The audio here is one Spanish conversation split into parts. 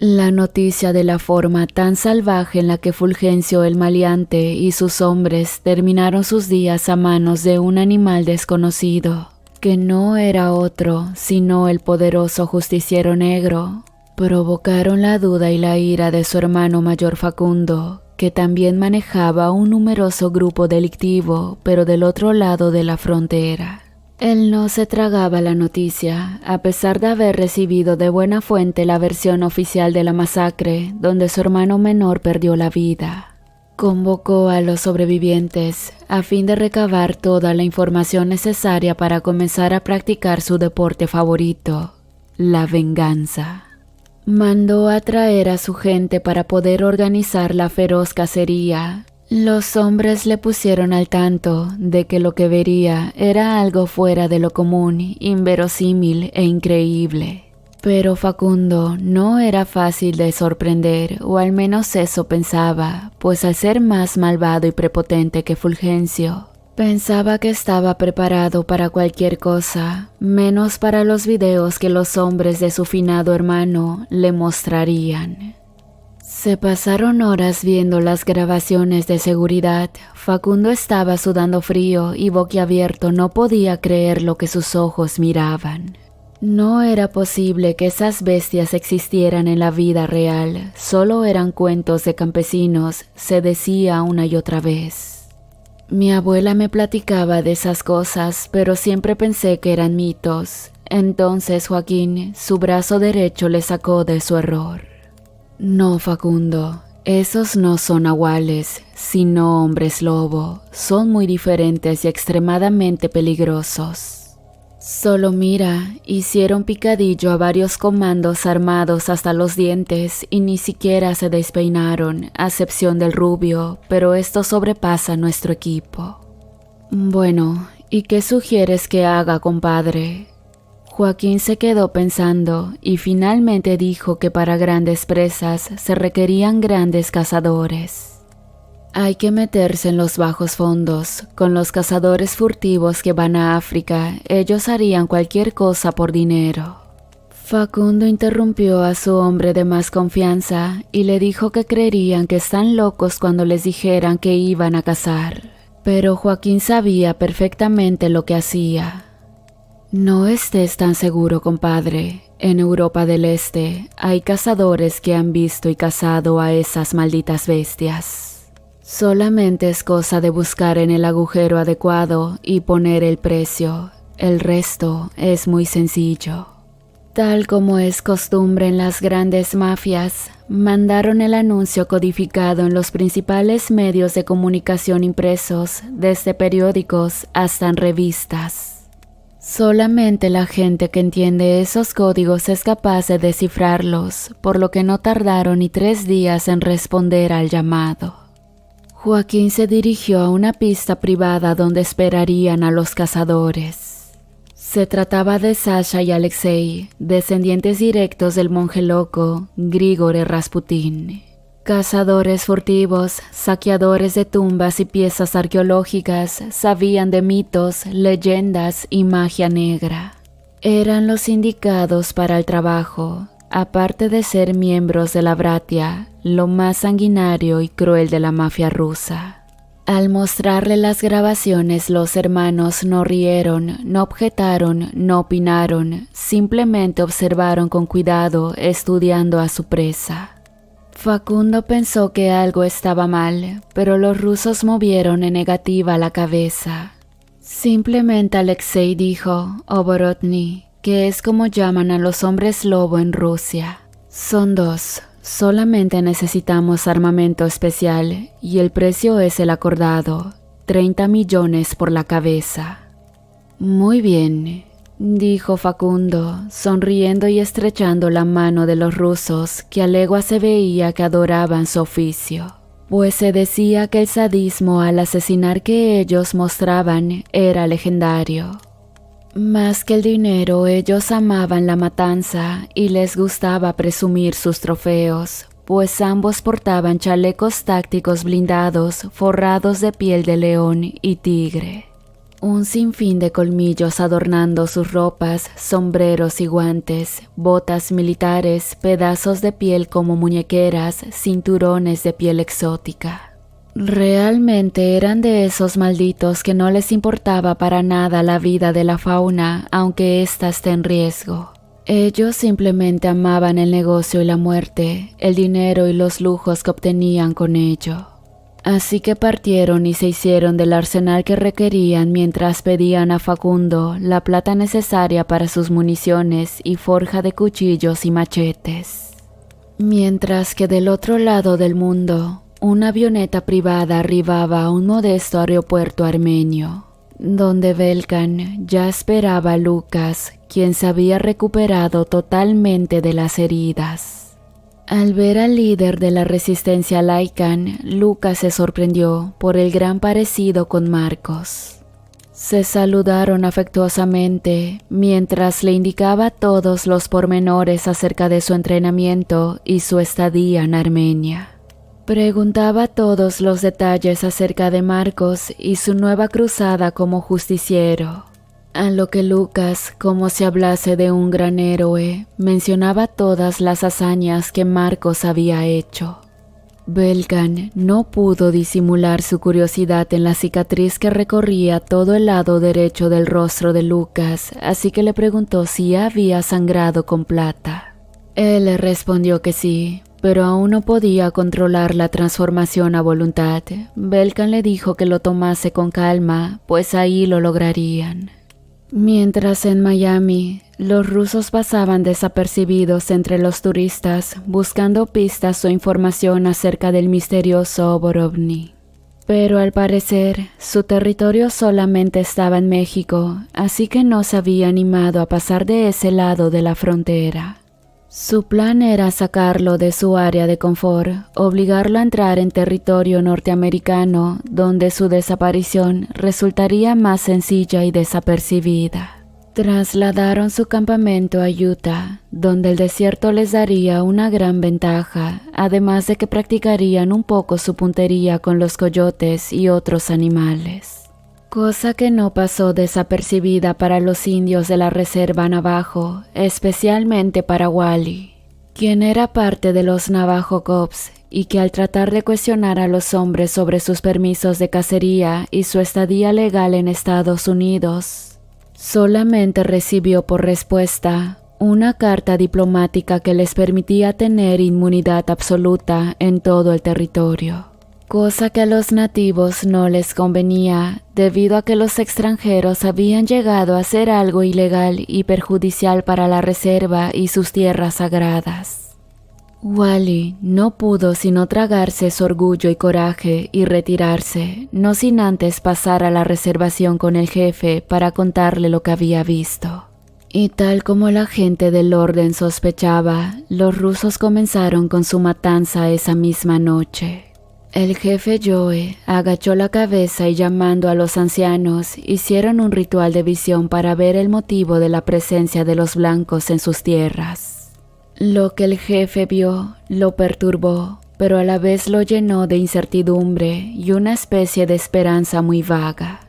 La noticia de la forma tan salvaje en la que Fulgencio el Maleante y sus hombres terminaron sus días a manos de un animal desconocido, que no era otro sino el poderoso justiciero negro, provocaron la duda y la ira de su hermano mayor Facundo, que también manejaba un numeroso grupo delictivo, pero del otro lado de la frontera. Él no se tragaba la noticia, a pesar de haber recibido de buena fuente la versión oficial de la masacre, donde su hermano menor perdió la vida. Convocó a los sobrevivientes, a fin de recabar toda la información necesaria para comenzar a practicar su deporte favorito, la venganza. Mandó a traer a su gente para poder organizar la feroz cacería. Los hombres le pusieron al tanto de que lo que vería era algo fuera de lo común, inverosímil e increíble. Pero Facundo no era fácil de sorprender, o al menos eso pensaba, pues al ser más malvado y prepotente que Fulgencio, pensaba que estaba preparado para cualquier cosa, menos para los videos que los hombres de su finado hermano le mostrarían. Se pasaron horas viendo las grabaciones de seguridad. Facundo estaba sudando frío y boquiabierto no podía creer lo que sus ojos miraban. No era posible que esas bestias existieran en la vida real, solo eran cuentos de campesinos, se decía una y otra vez. Mi abuela me platicaba de esas cosas, pero siempre pensé que eran mitos. Entonces Joaquín, su brazo derecho, le sacó de su error. No, Facundo, esos no son nahuales, sino hombres lobo. Son muy diferentes y extremadamente peligrosos. Solo mira, hicieron picadillo a varios comandos armados hasta los dientes y ni siquiera se despeinaron, a excepción del rubio, pero esto sobrepasa nuestro equipo. Bueno, ¿y qué sugieres que haga, compadre? Joaquín se quedó pensando y finalmente dijo que para grandes presas se requerían grandes cazadores. Hay que meterse en los bajos fondos. Con los cazadores furtivos que van a África, ellos harían cualquier cosa por dinero. Facundo interrumpió a su hombre de más confianza y le dijo que creerían que están locos cuando les dijeran que iban a cazar. Pero Joaquín sabía perfectamente lo que hacía. No estés tan seguro, compadre. En Europa del Este hay cazadores que han visto y cazado a esas malditas bestias. Solamente es cosa de buscar en el agujero adecuado y poner el precio. El resto es muy sencillo. Tal como es costumbre en las grandes mafias, mandaron el anuncio codificado en los principales medios de comunicación impresos, desde periódicos hasta en revistas. Solamente la gente que entiende esos códigos es capaz de descifrarlos, por lo que no tardaron ni 3 días en responder al llamado. Joaquín se dirigió a una pista privada donde esperarían a los cazadores. Se trataba de Sasha y Alexei, descendientes directos del monje loco Grigore Rasputin. Cazadores furtivos, saqueadores de tumbas y piezas arqueológicas, sabían de mitos, leyendas y magia negra. Eran los indicados para el trabajo, aparte de ser miembros de la Bratia, lo más sanguinario y cruel de la mafia rusa. Al mostrarle las grabaciones, los hermanos no rieron, no objetaron, no opinaron, simplemente observaron con cuidado, estudiando a su presa. Facundo pensó que algo estaba mal, pero los rusos movieron en negativa la cabeza. Simplemente Alexei dijo, Oborodny, que es como llaman a los hombres lobo en Rusia. Son 2, solamente necesitamos armamento especial y el precio es el acordado, 30 millones por la cabeza. Muy bien, dijo Facundo, sonriendo y estrechando la mano de los rusos, que a legua se veía que adoraban su oficio, pues se decía que el sadismo al asesinar que ellos mostraban era legendario. Más que el dinero, ellos amaban la matanza y les gustaba presumir sus trofeos, pues ambos portaban chalecos tácticos blindados forrados de piel de león y tigre. Un sinfín de colmillos adornando sus ropas, sombreros y guantes, botas militares, pedazos de piel como muñequeras, cinturones de piel exótica. Realmente eran de esos malditos que no les importaba para nada la vida de la fauna, aunque ésta esté en riesgo. Ellos simplemente amaban el negocio y la muerte, el dinero y los lujos que obtenían con ello. Así que partieron y se hicieron del arsenal que requerían mientras pedían a Facundo la plata necesaria para sus municiones y forja de cuchillos y machetes. Mientras que del otro lado del mundo, una avioneta privada arribaba a un modesto aeropuerto armenio, donde Belkan ya esperaba a Lucas, quien se había recuperado totalmente de las heridas. Al ver al líder de la resistencia Lycan, Lucas se sorprendió por el gran parecido con Marcos. Se saludaron afectuosamente mientras le indicaba todos los pormenores acerca de su entrenamiento y su estadía en Armenia. Preguntaba todos los detalles acerca de Marcos y su nueva cruzada como justiciero. A lo que Lucas, como si hablase de un gran héroe, mencionaba todas las hazañas que Marcos había hecho. Belkan no pudo disimular su curiosidad en la cicatriz que recorría todo el lado derecho del rostro de Lucas, así que le preguntó si había sangrado con plata. Él le respondió que sí, pero aún no podía controlar la transformación a voluntad. Belkan le dijo que lo tomase con calma, pues ahí lo lograrían. Mientras en Miami, los rusos pasaban desapercibidos entre los turistas buscando pistas o información acerca del misterioso Oborovny. Pero al parecer, su territorio solamente estaba en México, así que no se había animado a pasar de ese lado de la frontera. Su plan era sacarlo de su área de confort, obligarlo a entrar en territorio norteamericano, donde su desaparición resultaría más sencilla y desapercibida. Trasladaron su campamento a Utah, donde el desierto les daría una gran ventaja, además de que practicarían un poco su puntería con los coyotes y otros animales. Cosa que no pasó desapercibida para los indios de la reserva Navajo, especialmente para Wally, quien era parte de los Navajo Cops y que al tratar de cuestionar a los hombres sobre sus permisos de cacería y su estadía legal en Estados Unidos, solamente recibió por respuesta una carta diplomática que les permitía tener inmunidad absoluta en todo el territorio. Cosa que a los nativos no les convenía, debido a que los extranjeros habían llegado a hacer algo ilegal y perjudicial para la reserva y sus tierras sagradas. Wally no pudo sino tragarse su orgullo y coraje y retirarse, no sin antes pasar a la reservación con el jefe para contarle lo que había visto. Y tal como la gente del orden sospechaba, los rusos comenzaron con su matanza esa misma noche. El jefe Joe agachó la cabeza y llamando a los ancianos, hicieron un ritual de visión para ver el motivo de la presencia de los blancos en sus tierras. Lo que el jefe vio lo perturbó, pero a la vez lo llenó de incertidumbre y una especie de esperanza muy vaga.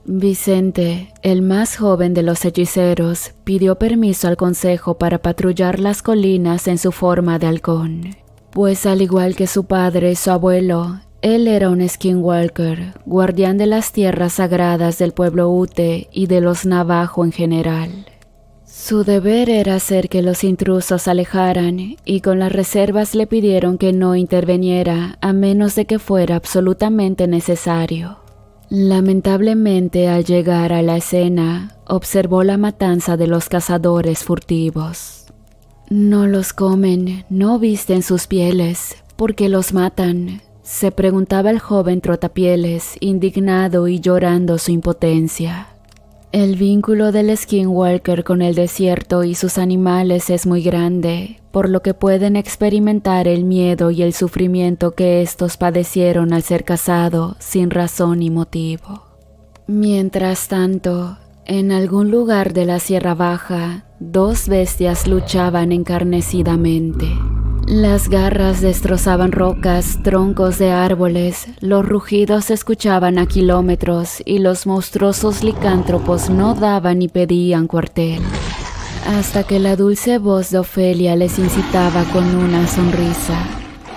Vicente, el más joven de los hechiceros, pidió permiso al consejo para patrullar las colinas en su forma de halcón. Pues al igual que su padre y su abuelo, él era un skinwalker, guardián de las tierras sagradas del pueblo Ute y de los Navajo en general. Su deber era hacer que los intrusos se alejaran y con las reservas le pidieron que no interviniera a menos de que fuera absolutamente necesario. Lamentablemente, al llegar a la escena, observó la matanza de los cazadores furtivos. No los comen, no visten sus pieles, ¿por qué los matan?, se preguntaba el joven trotapieles, indignado y llorando su impotencia. El vínculo del skinwalker con el desierto y sus animales es muy grande, por lo que pueden experimentar el miedo y el sufrimiento que estos padecieron al ser cazados sin razón ni motivo. Mientras tanto, en algún lugar de la Sierra Baja, dos bestias luchaban encarnecidamente. Las garras destrozaban rocas, troncos de árboles, los rugidos se escuchaban a kilómetros y los monstruosos licántropos no daban ni pedían cuartel. Hasta que la dulce voz de Ofelia les incitaba con una sonrisa.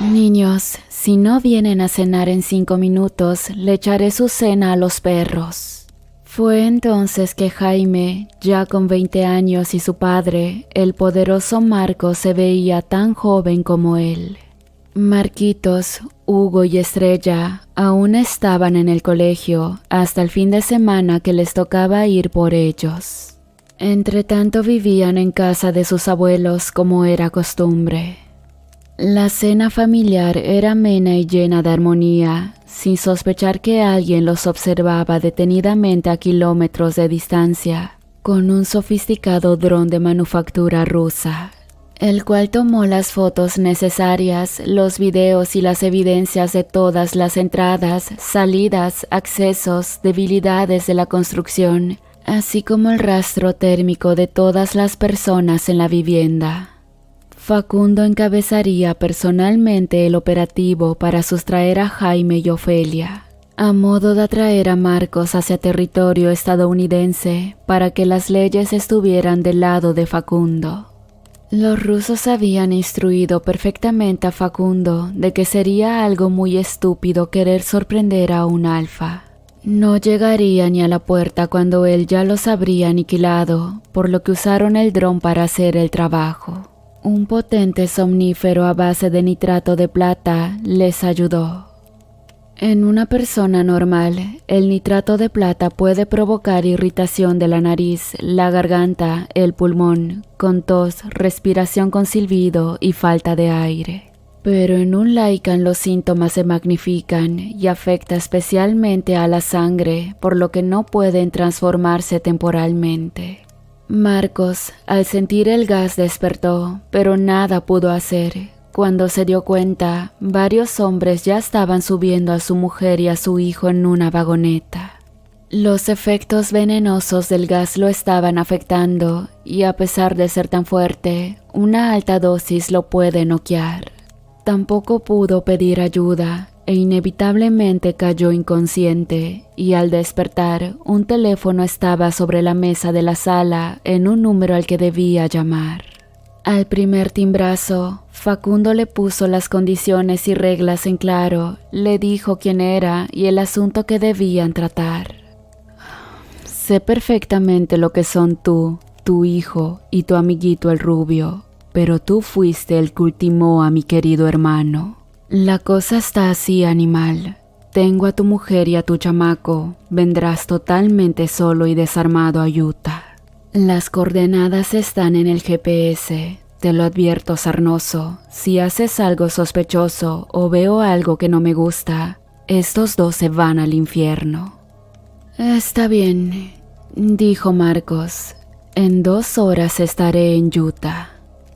«Niños, si no vienen a cenar en 5 minutos, le echaré su cena a los perros». Fue entonces que Jaime, ya con 20 años, y su padre, el poderoso Marcos, se veía tan joven como él. Marquitos, Hugo y Estrella aún estaban en el colegio hasta el fin de semana que les tocaba ir por ellos. Entretanto vivían en casa de sus abuelos como era costumbre. La cena familiar era amena y llena de armonía, sin sospechar que alguien los observaba detenidamente a kilómetros de distancia, con un sofisticado dron de manufactura rusa, el cual tomó las fotos necesarias, los videos y las evidencias de todas las entradas, salidas, accesos, debilidades de la construcción, así como el rastro térmico de todas las personas en la vivienda. Facundo encabezaría personalmente el operativo para sustraer a Jaime y Ofelia, a modo de atraer a Marcos hacia territorio estadounidense para que las leyes estuvieran del lado de Facundo. Los rusos habían instruido perfectamente a Facundo de que sería algo muy estúpido querer sorprender a un alfa. No llegaría ni a la puerta cuando él ya los habría aniquilado, por lo que usaron el dron para hacer el trabajo. Un potente somnífero a base de nitrato de plata les ayudó. En una persona normal, el nitrato de plata puede provocar irritación de la nariz, la garganta, el pulmón, con tos, respiración con silbido y falta de aire. Pero en un Lycan los síntomas se magnifican y afecta especialmente a la sangre, por lo que no pueden transformarse temporalmente. Marcos, al sentir el gas, despertó, pero nada pudo hacer. Cuando se dio cuenta, varios hombres ya estaban subiendo a su mujer y a su hijo en una vagoneta. Los efectos venenosos del gas lo estaban afectando y a pesar de ser tan fuerte, una alta dosis lo puede noquear. Tampoco pudo pedir ayuda e inevitablemente cayó inconsciente y al despertar un teléfono estaba sobre la mesa de la sala en un número al que debía llamar. Al primer timbrazo, Facundo le puso las condiciones y reglas en claro, le dijo quién era y el asunto que debían tratar. Sé perfectamente lo que son tú, tu hijo y tu amiguito el rubio, pero tú fuiste el que ultimó a mi querido hermano. La cosa está así, animal. Tengo a tu mujer y a tu chamaco. Vendrás totalmente solo y desarmado a Utah. Las coordenadas están en el GPS. Te lo advierto, sarnoso. Si haces algo sospechoso o veo algo que no me gusta, estos dos se van al infierno. Está bien, dijo Marcos. En 2 horas estaré en Utah.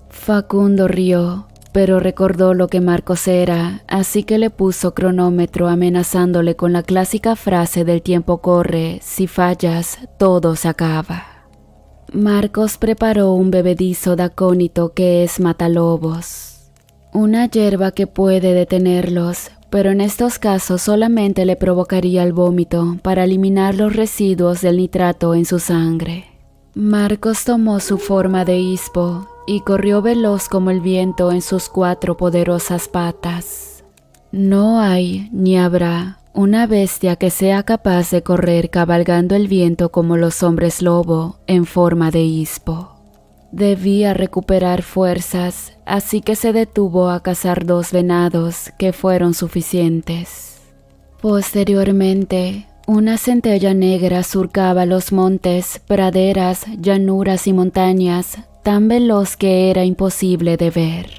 Facundo rió, pero recordó lo que Marcos era, así que le puso cronómetro amenazándole con la clásica frase del tiempo corre, si fallas, todo se acaba. Marcos preparó un bebedizo de acónito que es matalobos, una hierba que puede detenerlos, pero en estos casos solamente le provocaría el vómito para eliminar los residuos del nitrato en su sangre. Marcos tomó su forma de hispo y corrió veloz como el viento en sus 4 poderosas patas. No hay, ni habrá, una bestia que sea capaz de correr cabalgando el viento como los hombres lobo en forma de hispo. Debía recuperar fuerzas, así que se detuvo a cazar 2 venados que fueron suficientes. Posteriormente, una centella negra surcaba los montes, praderas, llanuras y montañas, tan veloz que era imposible de ver.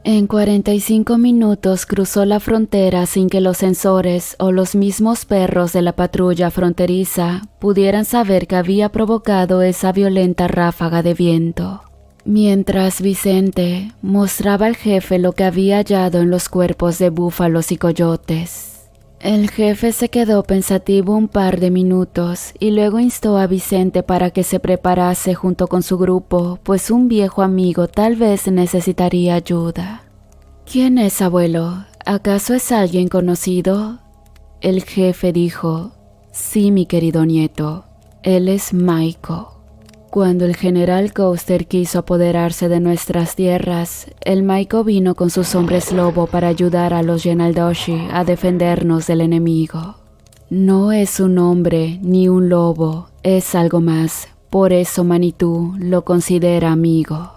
En 45 minutos cruzó la frontera sin que los sensores o los mismos perros de la patrulla fronteriza pudieran saber que había provocado esa violenta ráfaga de viento. Mientras Vicente mostraba al jefe lo que había hallado en los cuerpos de búfalos y coyotes. El jefe se quedó pensativo un par de minutos y luego instó a Vicente para que se preparase junto con su grupo, pues un viejo amigo tal vez necesitaría ayuda. ¿Quién es, abuelo? ¿Acaso es alguien conocido? El jefe dijo: sí, mi querido nieto, él es Maiko. Cuando el general Coaster quiso apoderarse de nuestras tierras, el Maiko vino con sus hombres lobo para ayudar a los Genaldoshi a defendernos del enemigo. No es un hombre ni un lobo, es algo más, por eso Manitou lo considera amigo.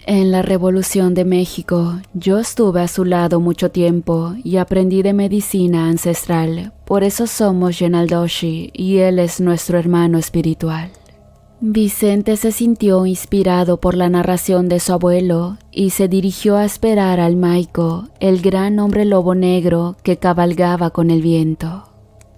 En la Revolución de México, yo estuve a su lado mucho tiempo y aprendí de medicina ancestral, por eso somos Genaldoshi y él es nuestro hermano espiritual. Vicente se sintió inspirado por la narración de su abuelo y se dirigió a esperar al Maiko, el gran hombre lobo negro que cabalgaba con el viento.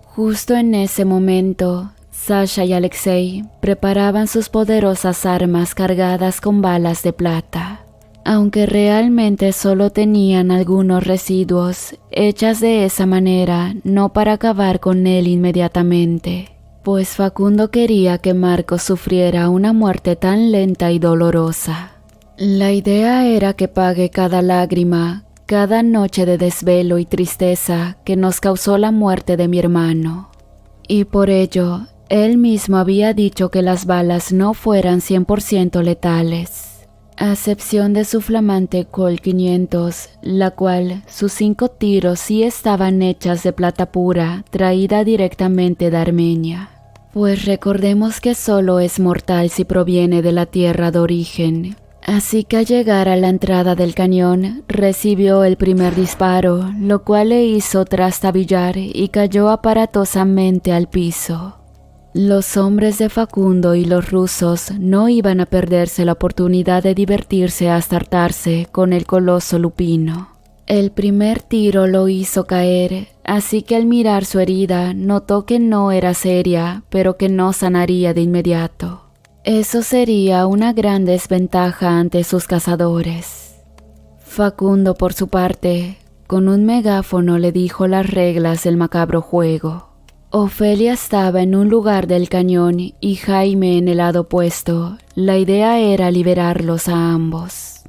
Justo en ese momento, Sasha y Alexei preparaban sus poderosas armas cargadas con balas de plata, aunque realmente solo tenían algunos residuos, hechas de esa manera no para acabar con él inmediatamente, pues Facundo quería que Marcos sufriera una muerte tan lenta y dolorosa. La idea era que pague cada lágrima, cada noche de desvelo y tristeza que nos causó la muerte de mi hermano. Y por ello, él mismo había dicho que las balas no fueran 100% letales, a excepción de su flamante Colt 500, la cual sus 5 tiros sí estaban hechas de plata pura, traída directamente de Armenia. Pues recordemos que solo es mortal si proviene de la tierra de origen. Así que al llegar a la entrada del cañón, recibió el primer disparo, lo cual le hizo trastabillar y cayó aparatosamente al piso. Los hombres de Facundo y los rusos no iban a perderse la oportunidad de divertirse hasta hartarse con el coloso lupino. El primer tiro lo hizo caer, así que al mirar su herida notó que no era seria, pero que no sanaría de inmediato. Eso sería una gran desventaja ante sus cazadores. Facundo, por su parte, con un megáfono le dijo las reglas del macabro juego. Ofelia estaba en un lugar del cañón y Jaime en el lado opuesto. La idea era liberarlos a ambos.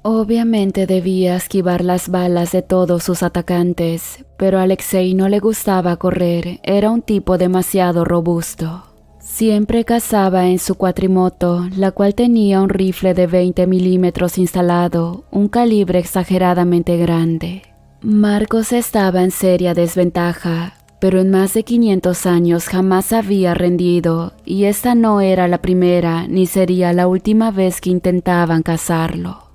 Obviamente debía esquivar las balas de todos sus atacantes, pero a Alexei no le gustaba correr, era un tipo demasiado robusto. Siempre cazaba en su cuatrimoto, la cual tenía un rifle de 20 milímetros instalado, un calibre exageradamente grande. Marcos estaba en seria desventaja, pero en más de 500 años jamás había rendido, y esta no era la primera ni sería la última vez que intentaban cazarlo.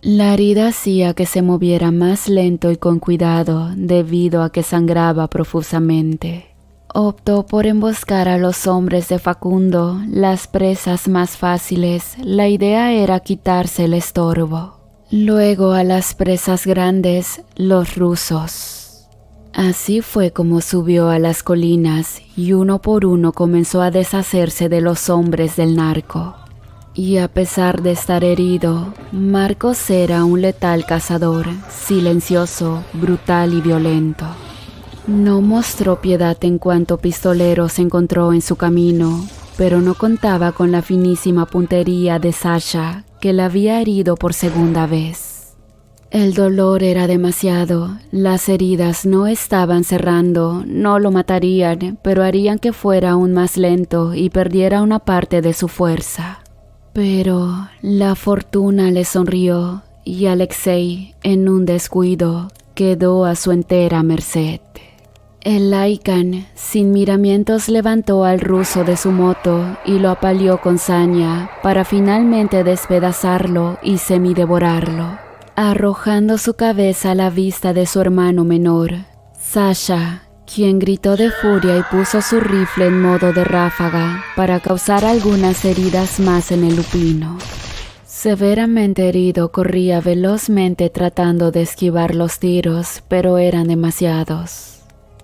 La herida hacía que se moviera más lento y con cuidado debido a que sangraba profusamente. Optó por emboscar a los hombres de Facundo, las presas más fáciles. La idea era quitarse el estorbo. Luego a las presas grandes, los rusos. Así fue como subió a las colinas y uno por uno comenzó a deshacerse de los hombres del narco. Y a pesar de estar herido, Marcos era un letal cazador, silencioso, brutal y violento. No mostró piedad en cuanto pistolero se encontró en su camino, pero no contaba con la finísima puntería de Sasha, que la había herido por segunda vez. El dolor era demasiado, las heridas no estaban cerrando, no lo matarían, pero harían que fuera aún más lento y perdiera una parte de su fuerza. Pero la fortuna le sonrió y Alexei, en un descuido, quedó a su entera merced. El Laikan, sin miramientos, levantó al ruso de su moto y lo apaleó con saña para finalmente despedazarlo y semidevorarlo, arrojando su cabeza a la vista de su hermano menor, Sasha, quien gritó de furia y puso su rifle en modo de ráfaga para causar algunas heridas más en el lupino. Severamente herido, corría velozmente tratando de esquivar los tiros, pero eran demasiados.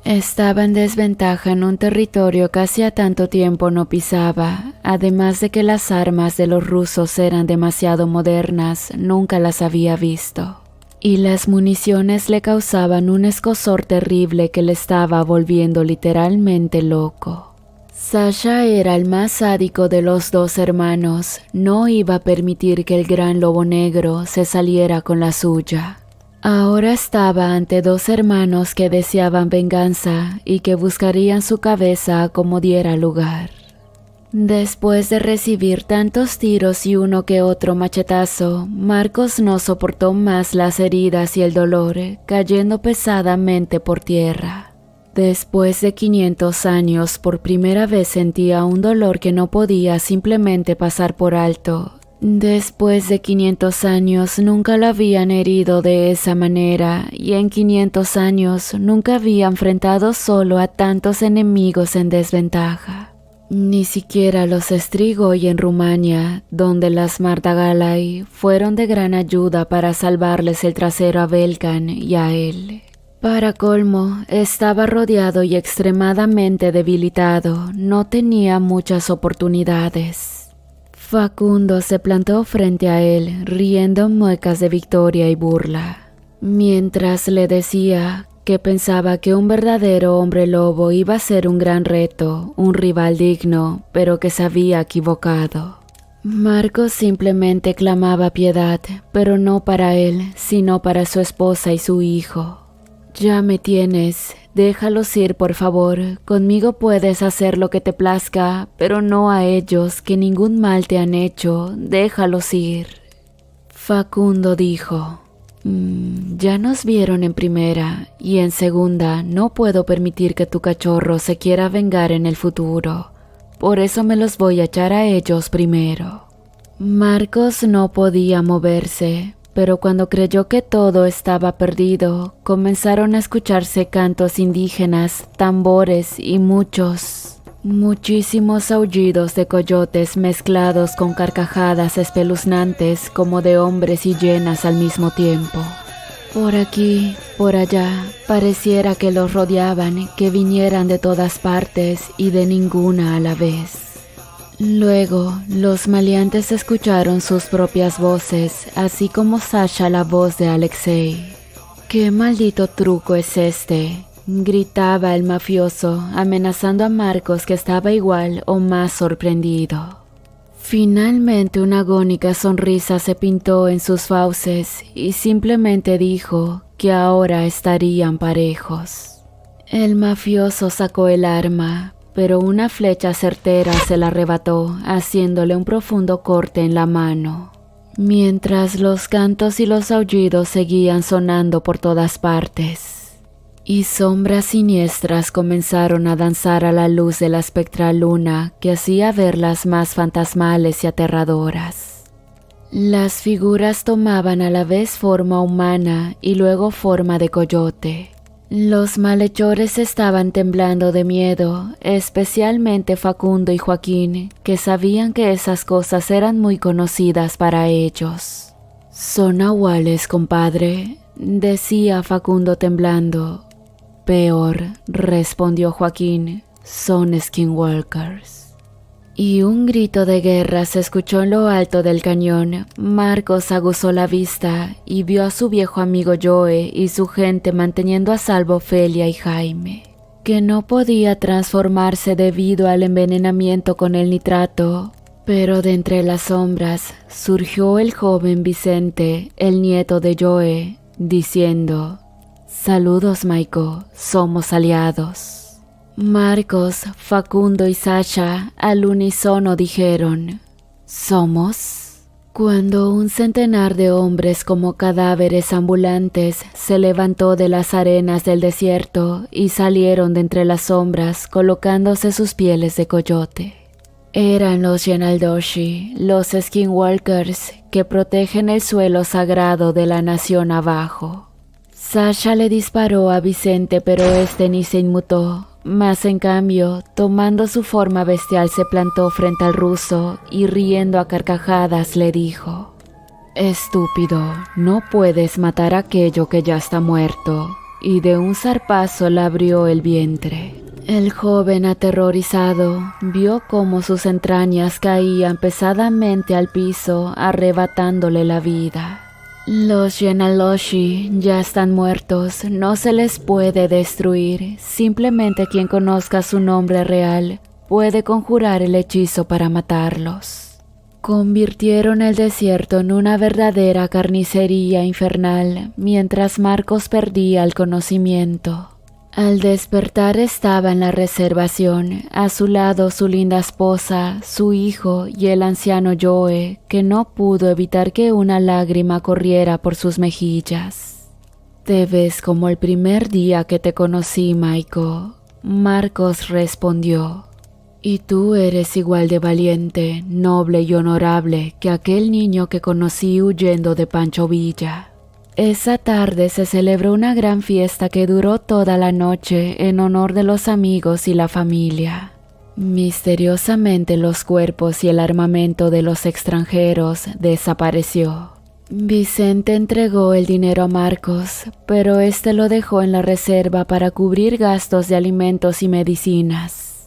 Estaba en desventaja en un territorio que hacía tanto tiempo no pisaba, además de que las armas de los rusos eran demasiado modernas, nunca las había visto. y las municiones le causaban un escozor terrible que le estaba volviendo literalmente loco. Sasha era el más sádico de los dos hermanos, no iba a permitir que el gran lobo negro se saliera con la suya. Ahora estaba ante dos hermanos que deseaban venganza y que buscarían su cabeza como diera lugar. Después de recibir tantos tiros y uno que otro machetazo, Marcos no soportó más las heridas y el dolor, cayendo pesadamente por tierra. Después de 500 años, por primera vez sentía un dolor que no podía simplemente pasar por alto. Después de 500 años nunca lo habían herido de esa manera, y en 500 años nunca había enfrentado solo a tantos enemigos en desventaja. Ni siquiera los Strigoi en Rumania, donde las Mardagalai fueron de gran ayuda para salvarles el trasero a Belkan y a él. Para colmo, estaba rodeado y extremadamente debilitado, no tenía muchas oportunidades. Facundo se plantó frente a él, riendo muecas de victoria y burla, mientras le decía que pensaba que un verdadero hombre lobo iba a ser un gran reto, un rival digno, pero que se había equivocado. Marcos simplemente clamaba piedad, pero no para él, sino para su esposa y su hijo. «Ya me tienes, déjalos ir por favor, conmigo puedes hacer lo que te plazca, pero no a ellos, que ningún mal te han hecho, déjalos ir». Facundo dijo: ya nos vieron en primera, y en segunda no puedo permitir que tu cachorro se quiera vengar en el futuro, por eso me los voy a echar a ellos primero». Marcos no podía moverse, pero cuando creyó que todo estaba perdido, comenzaron a escucharse cantos indígenas, tambores y muchísimos aullidos de coyotes mezclados con carcajadas espeluznantes como de hombres y hienas al mismo tiempo. Por aquí, por allá, pareciera que los rodeaban, que vinieran de todas partes y de ninguna a la vez. Luego, los maleantes escucharon sus propias voces, así como Sasha la voz de Alexei. «¿Qué maldito truco es este?», gritaba el mafioso, amenazando a Marcos, que estaba igual o más sorprendido. Finalmente una agónica sonrisa se pintó en sus fauces y simplemente dijo que ahora estarían parejos. El mafioso sacó el arma, pero una flecha certera se la arrebató, haciéndole un profundo corte en la mano, mientras los cantos y los aullidos seguían sonando por todas partes, y sombras siniestras comenzaron a danzar a la luz de la espectral luna que hacía verlas más fantasmales y aterradoras. Las figuras tomaban a la vez forma humana y luego forma de coyote. Los malhechores estaban temblando de miedo, especialmente Facundo y Joaquín, que sabían que esas cosas eran muy conocidas para ellos. «Son nahuales, compadre», decía Facundo temblando. «Peor», respondió Joaquín, «son skinwalkers». Y un grito de guerra se escuchó en lo alto del cañón. Marcos aguzó la vista y vio a su viejo amigo Joe y su gente manteniendo a salvo Felia y Jaime, que no podía transformarse debido al envenenamiento con el nitrato. Pero de entre las sombras surgió el joven Vicente, el nieto de Joe, diciendo: «Saludos, Maiko, somos aliados». Marcos, Facundo y Sasha al unísono dijeron: «¿Somos?». Cuando un centenar de hombres como cadáveres ambulantes se levantó de las arenas del desierto y salieron de entre las sombras colocándose sus pieles de coyote. Eran los Yenaldoshi, los skinwalkers que protegen el suelo sagrado de la nación abajo. Sasha le disparó a Vicente, pero este ni se inmutó. Mas en cambio, tomando su forma bestial, se plantó frente al ruso y riendo a carcajadas le dijo: «Estúpido, no puedes matar a aquello que ya está muerto», y de un zarpazo le abrió el vientre. El joven, aterrorizado, vio cómo sus entrañas caían pesadamente al piso, arrebatándole la vida. Los Genaloshi ya están muertos, no se les puede destruir, simplemente quien conozca su nombre real puede conjurar el hechizo para matarlos. Convirtieron el desierto en una verdadera carnicería infernal, mientras Marcos perdía el conocimiento. Al despertar estaba en la reservación, a su lado su linda esposa, su hijo y el anciano Joe, que no pudo evitar que una lágrima corriera por sus mejillas. «Te ves como el primer día que te conocí, Maiko», Marcos respondió. «Y tú eres igual de valiente, noble y honorable que aquel niño que conocí huyendo de Pancho Villa». Esa tarde se celebró una gran fiesta que duró toda la noche en honor de los amigos y la familia. Misteriosamente los cuerpos y el armamento de los extranjeros desapareció. Vicente entregó el dinero a Marcos, pero este lo dejó en la reserva para cubrir gastos de alimentos y medicinas.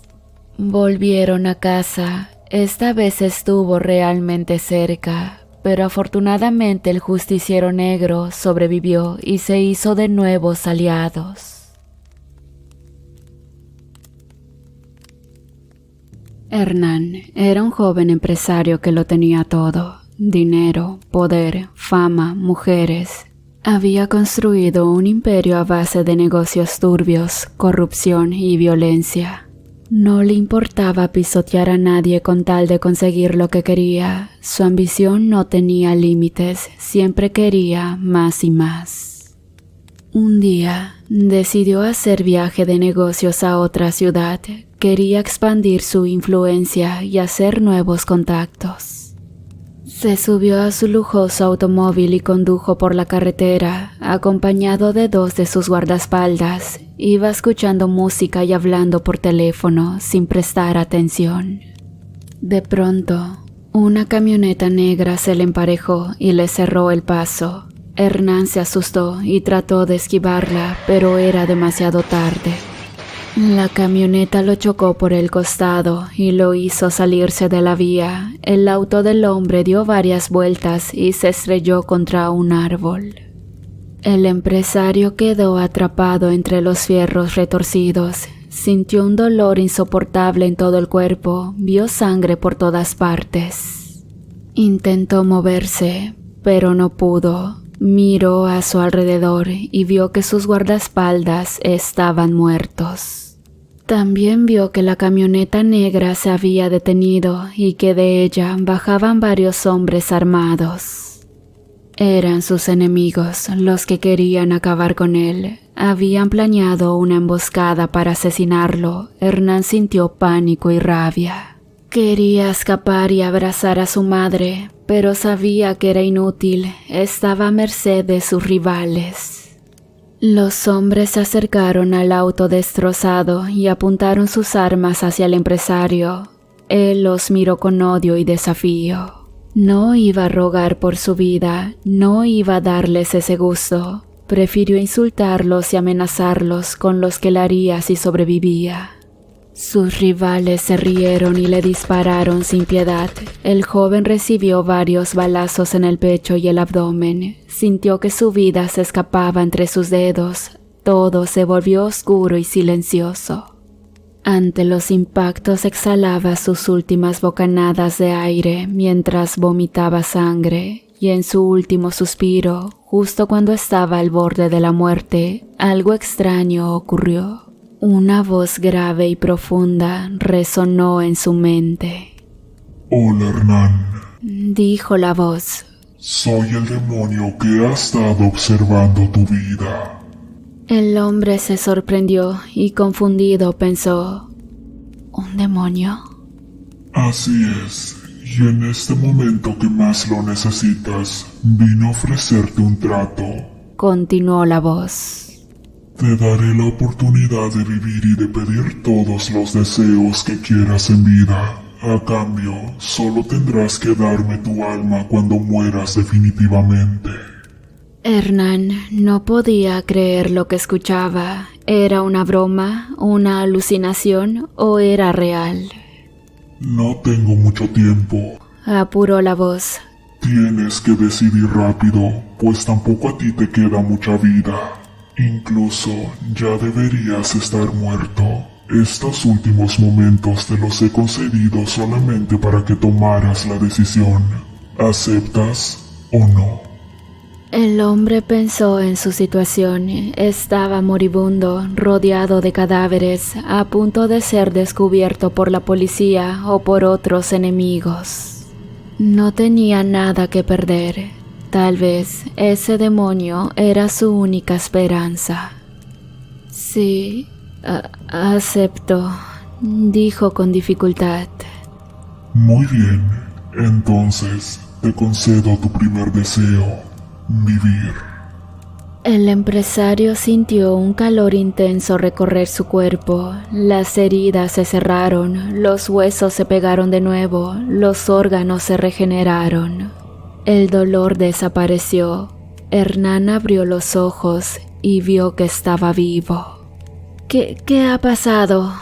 Volvieron a casa. Esta vez estuvo realmente cerca. Pero afortunadamente el justiciero negro sobrevivió y se hizo de nuevos aliados. Hernán era un joven empresario que lo tenía todo: dinero, poder, fama, mujeres. Había construido un imperio a base de negocios turbios, corrupción y violencia. No le importaba pisotear a nadie con tal de conseguir lo que quería. Su ambición no tenía límites, siempre quería más y más. Un día, decidió hacer viaje de negocios a otra ciudad. Quería expandir su influencia y hacer nuevos contactos. Se subió a su lujoso automóvil y condujo por la carretera, acompañado de 2 de sus guardaespaldas. Iba escuchando música y hablando por teléfono sin prestar atención. De pronto, una camioneta negra se le emparejó y le cerró el paso. Hernán se asustó y trató de esquivarla, pero era demasiado tarde. La camioneta lo chocó por el costado y lo hizo salirse de la vía. El auto del hombre dio varias vueltas y se estrelló contra un árbol. El empresario quedó atrapado entre los fierros retorcidos. Sintió un dolor insoportable en todo el cuerpo, vio sangre por todas partes. Intentó moverse, pero no pudo. Miró a su alrededor y vio que sus guardaespaldas estaban muertos. También vio que la camioneta negra se había detenido y que de ella bajaban varios hombres armados. Eran sus enemigos, los que querían acabar con él. Habían planeado una emboscada para asesinarlo. Hernán sintió pánico y rabia. Quería escapar y abrazar a su madre, pero sabía que era inútil. Estaba a merced de sus rivales. Los hombres se acercaron al auto destrozado y apuntaron sus armas hacia el empresario. Él los miró con odio y desafío. No iba a rogar por su vida, no iba a darles ese gusto. Prefirió insultarlos y amenazarlos con los que le haría si sobrevivía. Sus rivales se rieron y le dispararon sin piedad. El joven recibió varios balazos en el pecho y el abdomen. Sintió que su vida se escapaba entre sus dedos. Todo se volvió oscuro y silencioso. Ante los impactos exhalaba sus últimas bocanadas de aire mientras vomitaba sangre. Y en su último suspiro, justo cuando estaba al borde de la muerte, algo extraño ocurrió. Una voz grave y profunda resonó en su mente. «Hola, Hernán», dijo la voz. «Soy el demonio que ha estado observando tu vida». El hombre se sorprendió y confundido pensó: ¿un demonio? Así es, y en este momento que más lo necesitas, vine a ofrecerte un trato. Continuó la voz. Te daré la oportunidad de vivir y de pedir todos los deseos que quieras en vida. A cambio, solo tendrás que darme tu alma cuando mueras definitivamente. Hernán no podía creer lo que escuchaba. ¿Era una broma, una alucinación o era real? No tengo mucho tiempo, apuró la voz. Tienes que decidir rápido, pues tampoco a ti te queda mucha vida. Incluso ya deberías estar muerto. Estos últimos momentos te los he concedido solamente para que tomaras la decisión. ¿Aceptas o no? El hombre pensó en su situación. Estaba moribundo, rodeado de cadáveres, a punto de ser descubierto por la policía o por otros enemigos. No tenía nada que perder. Tal vez ese demonio era su única esperanza. Sí, acepto, dijo con dificultad. Muy bien, entonces te concedo tu primer deseo, vivir. El empresario sintió un calor intenso recorrer su cuerpo. Las heridas se cerraron, los huesos se pegaron de nuevo, los órganos se regeneraron. El dolor desapareció. Hernán abrió los ojos y vio que estaba vivo. ¿Qué ha pasado?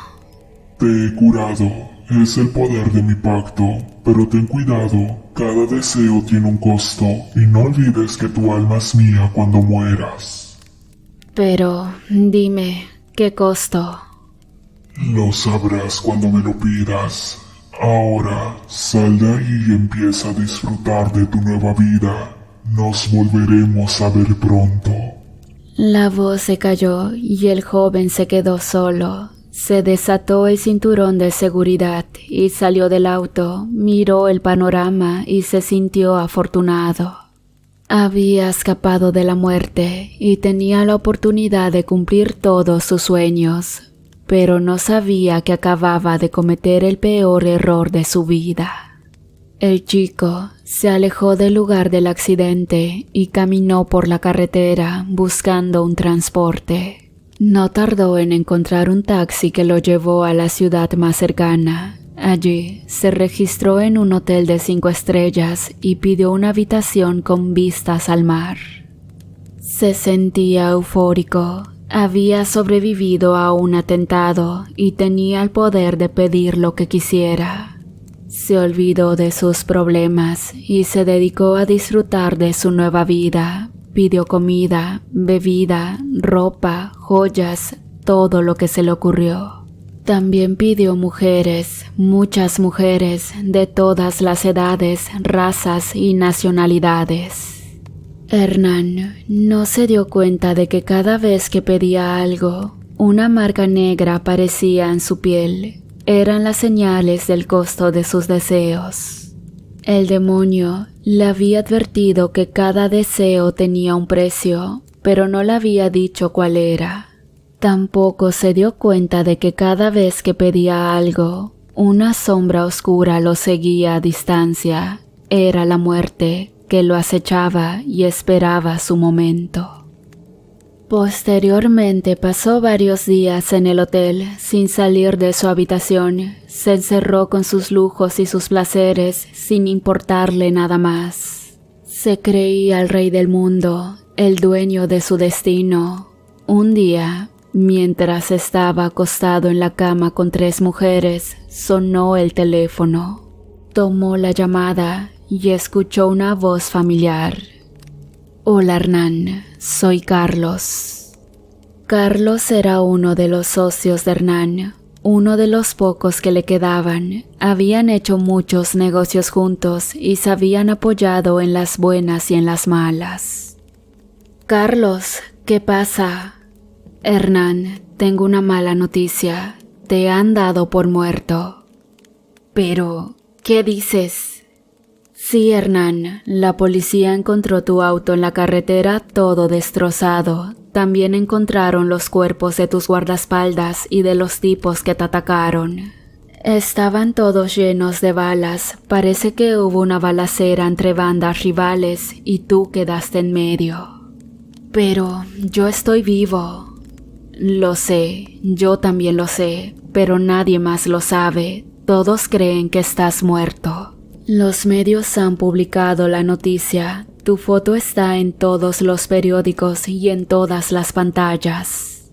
Te he curado, es el poder de mi pacto, pero ten cuidado, cada deseo tiene un costo y no olvides que tu alma es mía cuando mueras. Pero, dime, ¿qué costo? Lo sabrás cuando me lo pidas. Ahora, sal de ahí y empieza a disfrutar de tu nueva vida. Nos volveremos a ver pronto. La voz se cayó y el joven se quedó solo. Se desató el cinturón de seguridad y salió del auto, miró el panorama y se sintió afortunado. Había escapado de la muerte y tenía la oportunidad de cumplir todos sus sueños, pero no sabía que acababa de cometer el peor error de su vida. El chico se alejó del lugar del accidente y caminó por la carretera buscando un transporte. No tardó en encontrar un taxi que lo llevó a la ciudad más cercana. Allí se registró en un hotel de 5 estrellas y pidió una habitación con vistas al mar. Se sentía eufórico. Había sobrevivido a un atentado y tenía el poder de pedir lo que quisiera. Se olvidó de sus problemas y se dedicó a disfrutar de su nueva vida. Pidió comida, bebida, ropa, joyas, todo lo que se le ocurrió. También pidió mujeres, muchas mujeres, de todas las edades, razas y nacionalidades. Hernán no se dio cuenta de que cada vez que pedía algo, una marca negra aparecía en su piel. Eran las señales del costo de sus deseos. El demonio le había advertido que cada deseo tenía un precio, pero no le había dicho cuál era. Tampoco se dio cuenta de que cada vez que pedía algo, una sombra oscura lo seguía a distancia. Era la muerte que lo acechaba y esperaba su momento. Posteriormente pasó varios días en el hotel sin salir de su habitación. Se encerró con sus lujos y sus placeres sin importarle nada más. Se creía el rey del mundo, el dueño de su destino. Un día, mientras estaba acostado en la cama con 3 mujeres, sonó el teléfono. Tomó la llamada y escuchó una voz familiar. Hola Hernán, soy Carlos. Carlos era uno de los socios de Hernán, uno de los pocos que le quedaban. Habían hecho muchos negocios juntos y se habían apoyado en las buenas y en las malas. Carlos, ¿qué pasa? Hernán, tengo una mala noticia. Te han dado por muerto. Pero, ¿qué dices? Sí, Hernán, la policía encontró tu auto en la carretera todo destrozado. También encontraron los cuerpos de tus guardaespaldas y de los tipos que te atacaron. Estaban todos llenos de balas. Parece que hubo una balacera entre bandas rivales y tú quedaste en medio. Pero yo estoy vivo. Lo sé, yo también lo sé, pero nadie más lo sabe. Todos creen que estás muerto. Los medios han publicado la noticia. Tu foto está en todos los periódicos y en todas las pantallas.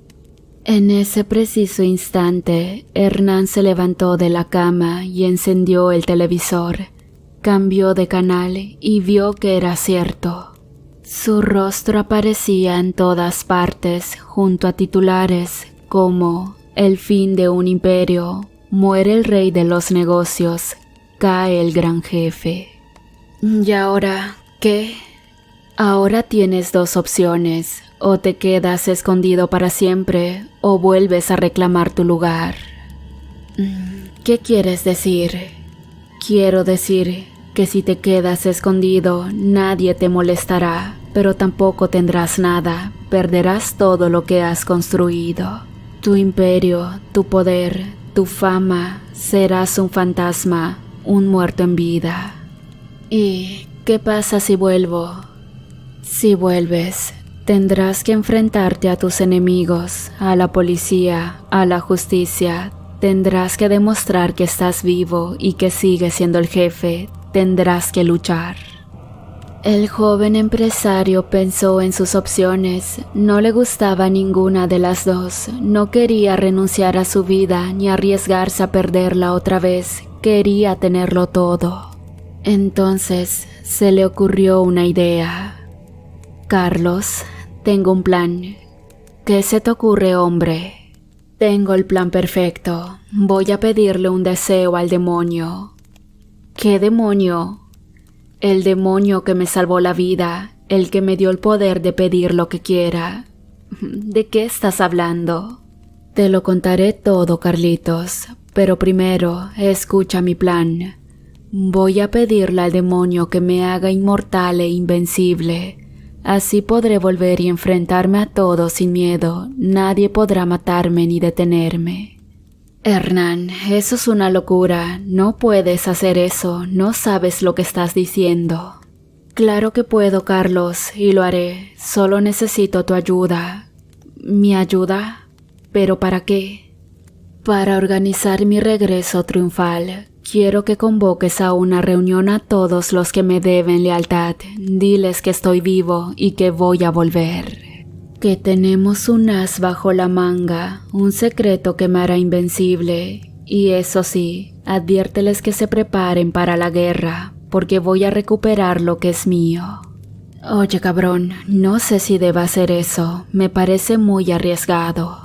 En ese preciso instante, Hernán se levantó de la cama y encendió el televisor. cambió de canal y vio que era cierto. Su rostro aparecía en todas partes junto a titulares como "El fin de un imperio", "Muere el rey de los negocios", "Cae el gran jefe". ¿Y ahora qué? Ahora tienes dos opciones: o te quedas escondido para siempre o vuelves a reclamar tu lugar. ¿Qué quieres decir? Quiero decir que si te quedas escondido nadie te molestará, pero tampoco tendrás nada, perderás todo lo que has construido. Tu imperio, tu poder, tu fama, serás un fantasma, un muerto en vida. ¿Y qué pasa si vuelvo? Si vuelves, tendrás que enfrentarte a tus enemigos, a la policía, a la justicia. Tendrás que demostrar que estás vivo y que sigues siendo el jefe. Tendrás que luchar. El joven empresario pensó en sus opciones. No le gustaba ninguna de las dos. No quería renunciar a su vida ni arriesgarse a perderla otra vez. Quería tenerlo todo. Entonces se le ocurrió una idea. Carlos, tengo un plan. ¿Qué se te ocurre, hombre? Tengo el plan perfecto. Voy a pedirle un deseo al demonio. ¿Qué demonio? El demonio que me salvó la vida, el que me dio el poder de pedir lo que quiera. ¿De qué estás hablando? Te lo contaré todo, Carlitos, pero primero escucha mi plan. Voy a pedirle al demonio que me haga inmortal e invencible. Así podré volver y enfrentarme a todo sin miedo. Nadie podrá matarme ni detenerme. Hernán, eso es una locura. No puedes hacer eso. No sabes lo que estás diciendo. Claro que puedo, Carlos, y lo haré. Solo necesito tu ayuda. ¿Mi ayuda? ¿Pero para qué? Para organizar mi regreso triunfal. Quiero que convoques a una reunión a todos los que me deben lealtad. Diles que estoy vivo y que voy a volver. Que tenemos un as bajo la manga, un secreto que me hará invencible. Y eso sí, adviérteles que se preparen para la guerra, porque voy a recuperar lo que es mío. Oye, cabrón, no sé si deba hacer eso. Me parece muy arriesgado.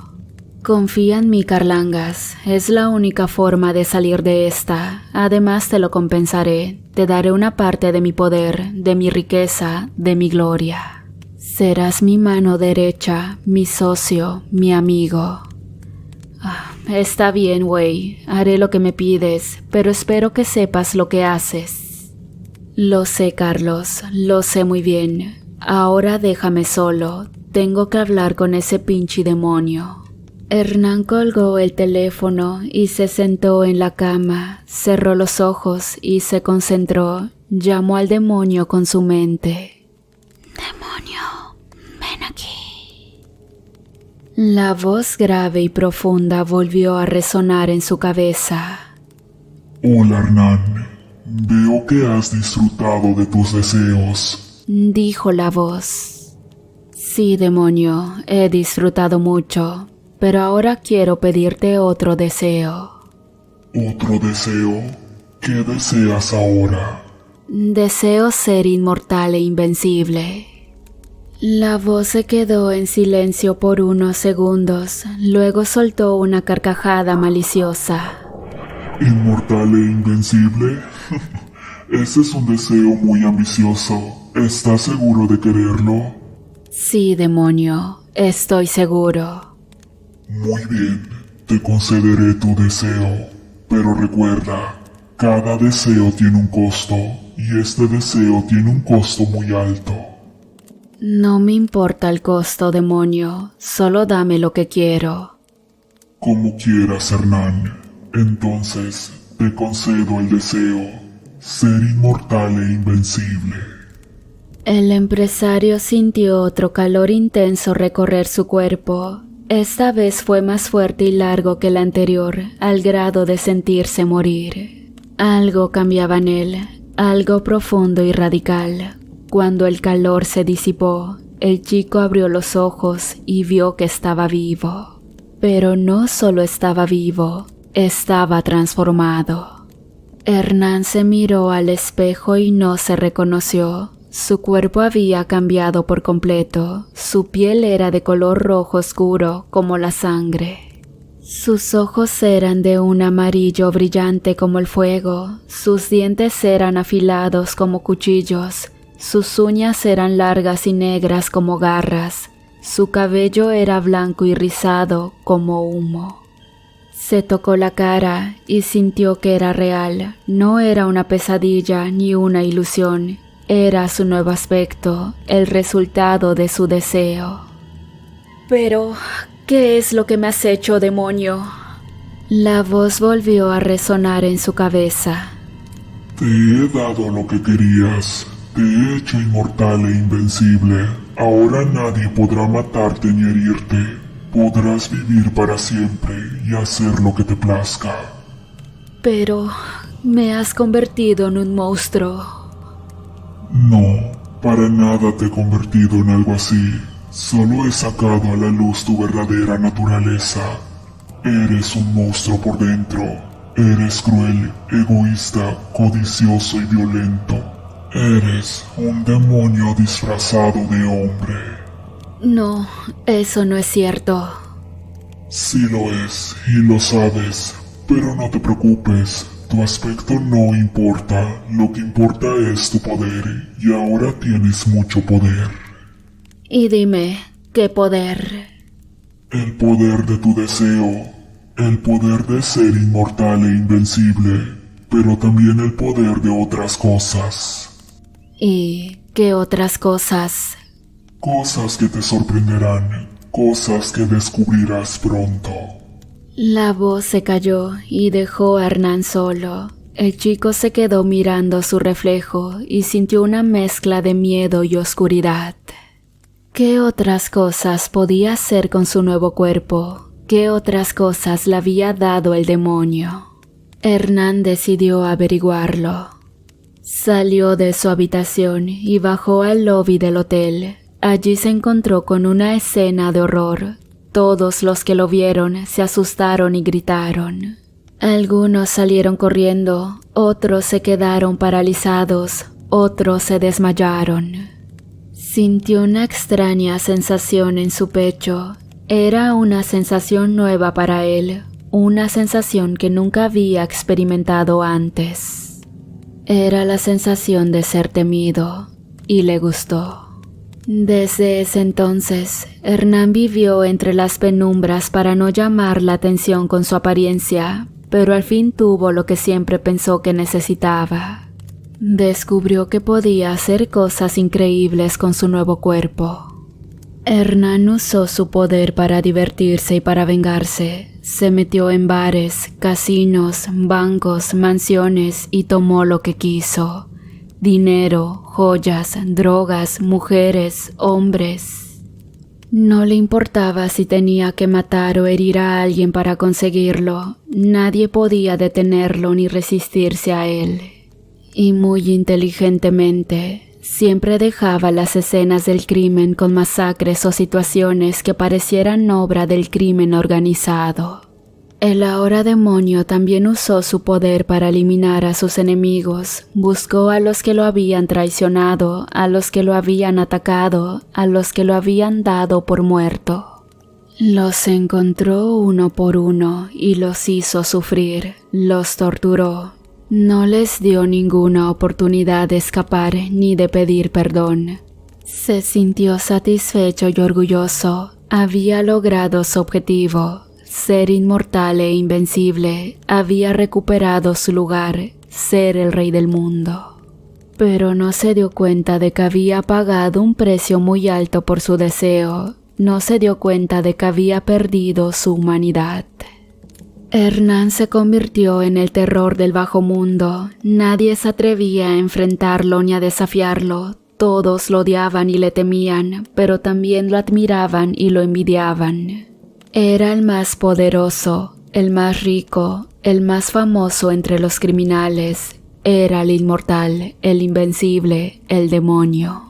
Confía en mí, Carlangas. Es la única forma de salir de esta. Además te lo compensaré. Te daré una parte de mi poder, de mi riqueza, de mi gloria. Serás mi mano derecha, mi socio, mi amigo. Está bien, güey. Haré lo que me pides, pero espero que sepas lo que haces. Lo sé, Carlos. Lo sé muy bien. Ahora déjame solo. Tengo que hablar con ese pinche demonio. Hernán colgó el teléfono y se sentó en la cama, cerró los ojos y se concentró. Llamó al demonio con su mente. «Demonio, ven aquí». La voz grave y profunda volvió a resonar en su cabeza. Hola, Hernán. Veo que has disfrutado de tus deseos, dijo la voz. Sí, demonio, he disfrutado mucho. Pero ahora quiero pedirte otro deseo. ¿Otro deseo? ¿Qué deseas ahora? Deseo ser inmortal e invencible. La voz se quedó en silencio por unos segundos, luego soltó una carcajada maliciosa. ¿Inmortal e invencible? Ese es un deseo muy ambicioso. ¿Estás seguro de quererlo? Sí, demonio, estoy seguro. Muy bien, te concederé tu deseo, pero recuerda, cada deseo tiene un costo, y este deseo tiene un costo muy alto. No me importa el costo, demonio, solo dame lo que quiero. Como quieras, Hernán. Entonces, te concedo el deseo, ser inmortal e invencible. El empresario sintió otro calor intenso recorrer su cuerpo. Esta vez fue más fuerte y largo que el anterior, al grado de sentirse morir. Algo cambiaba en él, algo profundo y radical. Cuando el calor se disipó, el chico abrió los ojos y vio que estaba vivo. Pero no solo estaba vivo, estaba transformado. Hernán se miró al espejo y no se reconoció. Su cuerpo había cambiado por completo. Su piel era de color rojo oscuro como la sangre. Sus ojos eran de un amarillo brillante como el fuego. Sus dientes eran afilados como cuchillos. Sus uñas eran largas y negras como garras. Su cabello era blanco y rizado como humo. Se tocó la cara y sintió que era real. No era una pesadilla ni una ilusión. Era su nuevo aspecto, el resultado de su deseo. Pero, ¿qué es lo que me has hecho, demonio? La voz volvió a resonar en su cabeza. Te he dado lo que querías. Te he hecho inmortal e invencible. Ahora nadie podrá matarte ni herirte. Podrás vivir para siempre y hacer lo que te plazca. Pero me has convertido en un monstruo. No, para nada te he convertido en algo así. Solo he sacado a la luz tu verdadera naturaleza. Eres un monstruo por dentro. Eres cruel, egoísta, codicioso y violento. Eres un demonio disfrazado de hombre. No, eso no es cierto. Sí lo es, y lo sabes. Pero no te preocupes. Tu aspecto no importa, lo que importa es tu poder, y ahora tienes mucho poder. Y dime, ¿qué poder? El poder de tu deseo, el poder de ser inmortal e invencible, pero también el poder de otras cosas. ¿Y qué otras cosas? Cosas que te sorprenderán, cosas que descubrirás pronto. La voz se calló y dejó a Hernán solo. El chico se quedó mirando su reflejo y sintió una mezcla de miedo y oscuridad. ¿Qué otras cosas podía hacer con su nuevo cuerpo? ¿Qué otras cosas le había dado el demonio? Hernán decidió averiguarlo. Salió de su habitación y bajó al lobby del hotel. Allí se encontró con una escena de horror. Todos los que lo vieron se asustaron y gritaron. Algunos salieron corriendo, otros se quedaron paralizados, otros se desmayaron. Sintió una extraña sensación en su pecho. Era una sensación nueva para él, una sensación que nunca había experimentado antes. Era la sensación de ser temido, y le gustó. Desde ese entonces, Hernán vivió entre las penumbras para no llamar la atención con su apariencia, pero al fin tuvo lo que siempre pensó que necesitaba. Descubrió que podía hacer cosas increíbles con su nuevo cuerpo. Hernán usó su poder para divertirse y para vengarse. Se metió en bares, casinos, bancos, mansiones y tomó lo que quiso. Dinero, joyas, drogas, mujeres, hombres. No le importaba si tenía que matar o herir a alguien para conseguirlo. Nadie podía detenerlo ni resistirse a él. Y muy inteligentemente, siempre dejaba las escenas del crimen con masacres o situaciones que parecieran obra del crimen organizado. El ahora demonio también usó su poder para eliminar a sus enemigos. Buscó a los que lo habían traicionado, a los que lo habían atacado, a los que lo habían dado por muerto. Los encontró uno por uno y los hizo sufrir, los torturó. No les dio ninguna oportunidad de escapar ni de pedir perdón. Se sintió satisfecho y orgulloso. Había logrado su objetivo. Ser inmortal e invencible, había recuperado su lugar, ser el rey del mundo. Pero no se dio cuenta de que había pagado un precio muy alto por su deseo, no se dio cuenta de que había perdido su humanidad. Hernán se convirtió en el terror del bajo mundo, nadie se atrevía a enfrentarlo ni a desafiarlo, todos lo odiaban y le temían, pero también lo admiraban y lo envidiaban. Era el más poderoso, el más rico, el más famoso entre los criminales. Era el inmortal, el invencible, el demonio.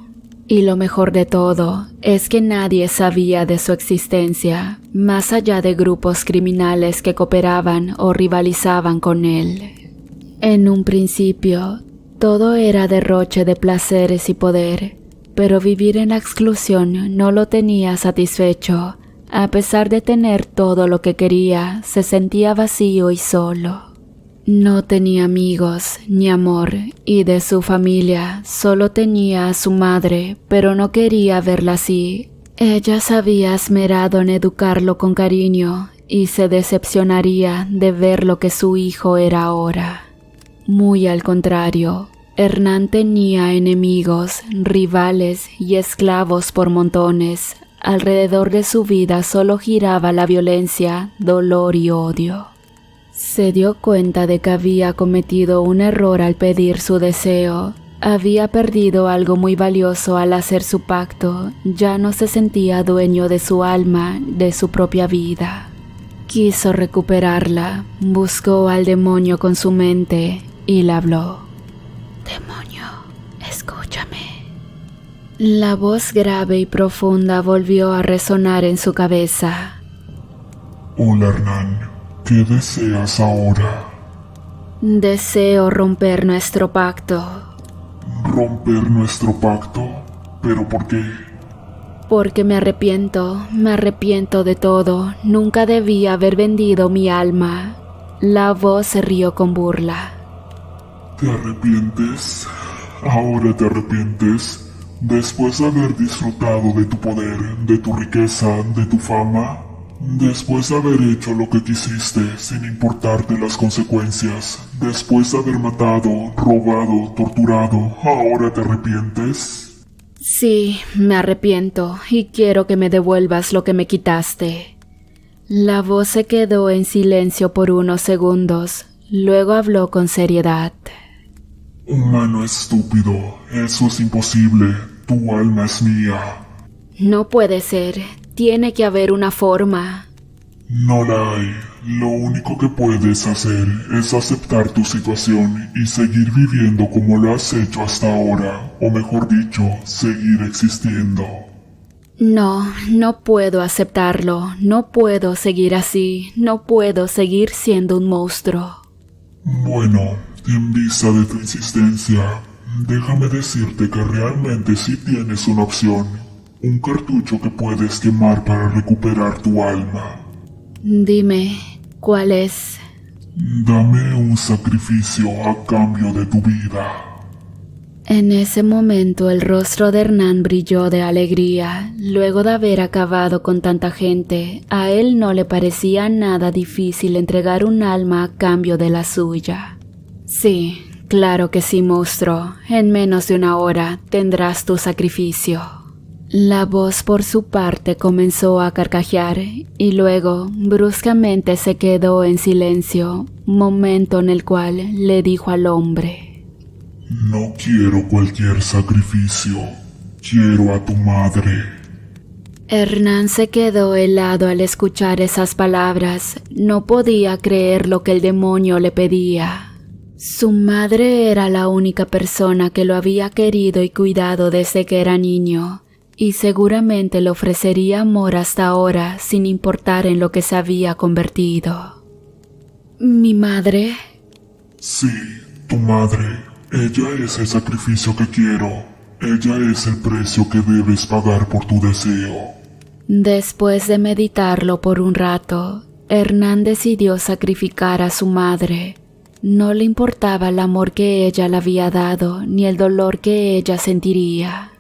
Y lo mejor de todo es que nadie sabía de su existencia, más allá de grupos criminales que cooperaban o rivalizaban con él. En un principio, todo era derroche de placeres y poder, pero vivir en la exclusión no lo tenía satisfecho. A pesar de tener todo lo que quería, se sentía vacío y solo. No tenía amigos ni amor, y de su familia solo tenía a su madre, pero no quería verla así. Ella se había esmerado en educarlo con cariño y se decepcionaría de ver lo que su hijo era ahora. Muy al contrario, Hernán tenía enemigos, rivales y esclavos por montones. Alrededor de su vida solo giraba la violencia, dolor y odio. Se dio cuenta de que había cometido un error al pedir su deseo. Había perdido algo muy valioso al hacer su pacto. Ya no se sentía dueño de su alma, de su propia vida. Quiso recuperarla, buscó al demonio con su mente y le habló. «Demonio, escúchame». La voz grave y profunda volvió a resonar en su cabeza. Hola Hernán, ¿qué deseas ahora? Deseo romper nuestro pacto. ¿Romper nuestro pacto? ¿Pero por qué? Porque me arrepiento de todo. Nunca debí haber vendido mi alma. La voz se rió con burla. ¿Te arrepientes? ¿Ahora te arrepientes? Después de haber disfrutado de tu poder, de tu riqueza, de tu fama, después de haber hecho lo que quisiste sin importarte las consecuencias, después de haber matado, robado, torturado, ¿ahora te arrepientes? Sí, me arrepiento y quiero que me devuelvas lo que me quitaste. La voz se quedó en silencio por unos segundos, luego habló con seriedad. Humano estúpido, eso es imposible, tu alma es mía. No puede ser, tiene que haber una forma. No la hay, lo único que puedes hacer es aceptar tu situación y seguir viviendo como lo has hecho hasta ahora, o mejor dicho, seguir existiendo. No puedo aceptarlo, no puedo seguir así, no puedo seguir siendo un monstruo. Bueno, en vista de tu insistencia, déjame decirte que realmente sí tienes una opción, un cartucho que puedes quemar para recuperar tu alma. Dime, ¿cuál es? Dame un sacrificio a cambio de tu vida. En ese momento el rostro de Hernán brilló de alegría. Luego de haber acabado con tanta gente, a él no le parecía nada difícil entregar un alma a cambio de la suya. Sí, claro que sí, monstruo. En menos de una hora tendrás tu sacrificio. La voz por su parte comenzó a carcajear y luego bruscamente se quedó en silencio, momento en el cual le dijo al hombre: No quiero cualquier sacrificio, quiero a tu madre. Hernán se quedó helado al escuchar esas palabras. No podía creer lo que el demonio le pedía. Su madre era la única persona que lo había querido y cuidado desde que era niño, y seguramente le ofrecería amor hasta ahora sin importar en lo que se había convertido. ¿Mi madre? Sí, tu madre. Ella es el sacrificio que quiero. Ella es el precio que debes pagar por tu deseo. Después de meditarlo por un rato, Hernán decidió sacrificar a su madre. No le importaba el amor que ella le había dado ni el dolor que ella sentiría.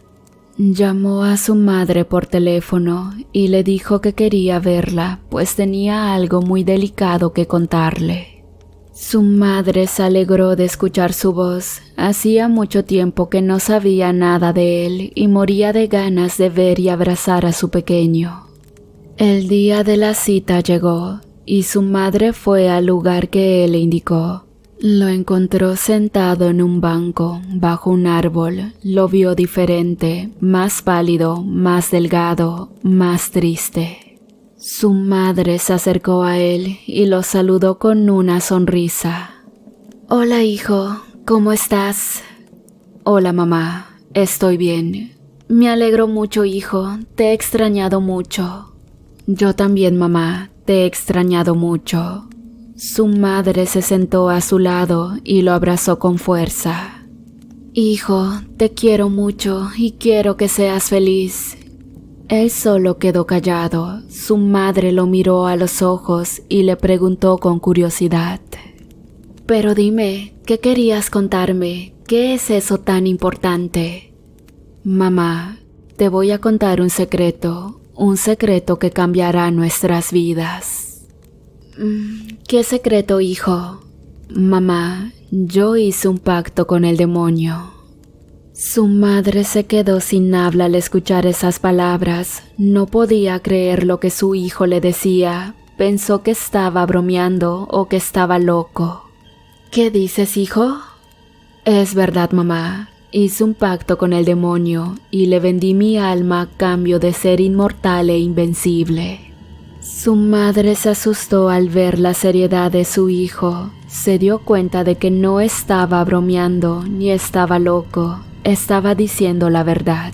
Llamó a su madre por teléfono y le dijo que quería verla, pues tenía algo muy delicado que contarle. Su madre se alegró de escuchar su voz. Hacía mucho tiempo que no sabía nada de él y moría de ganas de ver y abrazar a su pequeño. El día de la cita llegó y su madre fue al lugar que él le indicó. Lo encontró sentado en un banco, bajo un árbol. Lo vio diferente, más pálido, más delgado, más triste. Su madre se acercó a él y lo saludó con una sonrisa. «Hola, hijo, ¿cómo estás?» «Hola, mamá, estoy bien». «Me alegro mucho, hijo, te he extrañado mucho». «Yo también, mamá, te he extrañado mucho». Su madre se sentó a su lado y lo abrazó con fuerza. Hijo, te quiero mucho y quiero que seas feliz. Él solo quedó callado. Su madre lo miró a los ojos y le preguntó con curiosidad. Pero dime, ¿qué querías contarme? ¿Qué es eso tan importante? Mamá, te voy a contar un secreto que cambiará nuestras vidas. ¿Qué secreto, hijo? Mamá, yo hice un pacto con el demonio. Su madre se quedó sin habla al escuchar esas palabras. No podía creer lo que su hijo le decía. Pensó que estaba bromeando o que estaba loco. ¿Qué dices, hijo? Es verdad, mamá. Hice un pacto con el demonio y le vendí mi alma a cambio de ser inmortal e invencible. Su madre se asustó al ver la seriedad de su hijo. Se dio cuenta de que no estaba bromeando ni estaba loco. Estaba diciendo la verdad.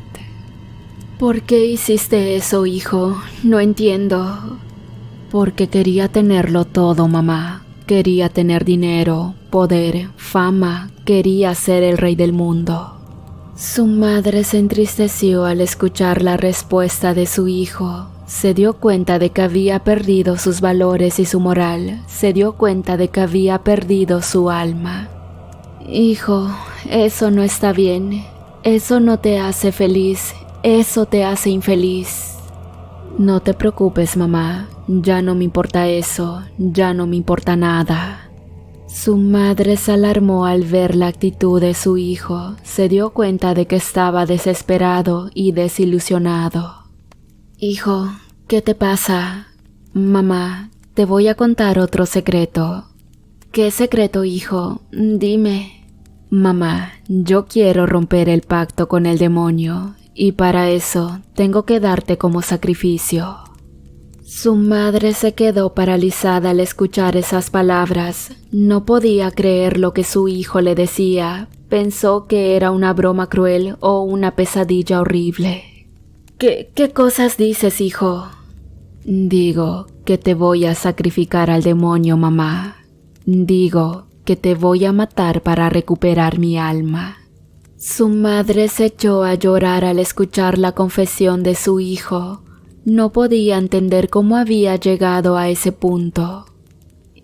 ¿Por qué hiciste eso, hijo? No entiendo. Porque quería tenerlo todo, mamá. Quería tener dinero, poder, fama. Quería ser el rey del mundo. Su madre se entristeció al escuchar la respuesta de su hijo. Se dio cuenta de que había perdido sus valores y su moral. Se dio cuenta de que había perdido su alma. Hijo, eso no está bien. Eso no te hace feliz. Eso te hace infeliz. No te preocupes, mamá. Ya no me importa eso. Ya no me importa nada. Su madre se alarmó al ver la actitud de su hijo. Se dio cuenta de que estaba desesperado y desilusionado. Hijo, ¿qué te pasa? Mamá, te voy a contar otro secreto. ¿Qué secreto, hijo? Dime. Mamá, yo quiero romper el pacto con el demonio y para eso tengo que darte como sacrificio. Su madre se quedó paralizada al escuchar esas palabras. No podía creer lo que su hijo le decía. Pensó que era una broma cruel o una pesadilla horrible. ¿Qué cosas dices, hijo? Digo que te voy a sacrificar al demonio, mamá. Digo que te voy a matar para recuperar mi alma. Su madre se echó a llorar al escuchar la confesión de su hijo. No podía entender cómo había llegado a ese punto.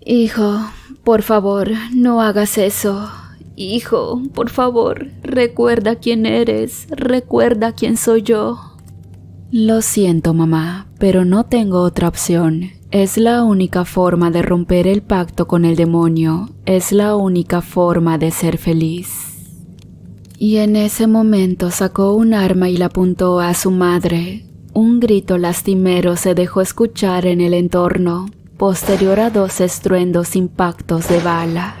Hijo, por favor, no hagas eso. Hijo, por favor, recuerda quién eres, recuerda quién soy yo. Lo siento, mamá, pero no tengo otra opción. Es la única forma de romper el pacto con el demonio. Es la única forma de ser feliz. Y en ese momento sacó un arma y la apuntó a su madre. Un grito lastimero se dejó escuchar en el entorno, posterior a 2 estruendos impactos de bala.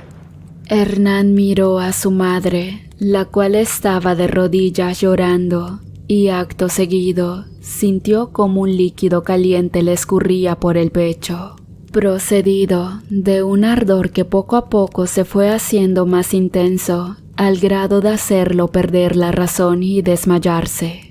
Hernán miró a su madre, la cual estaba de rodillas llorando, y acto seguido sintió como un líquido caliente le escurría por el pecho, procedido de un ardor que poco a poco se fue haciendo más intenso, al grado de hacerlo perder la razón y desmayarse.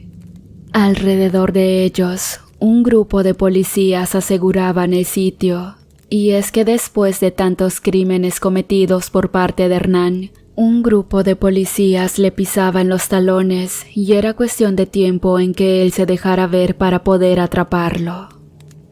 Alrededor de ellos, un grupo de policías aseguraban el sitio, y es que después de tantos crímenes cometidos por parte de Hernán, un grupo de policías le pisaban los talones y era cuestión de tiempo en que él se dejara ver para poder atraparlo.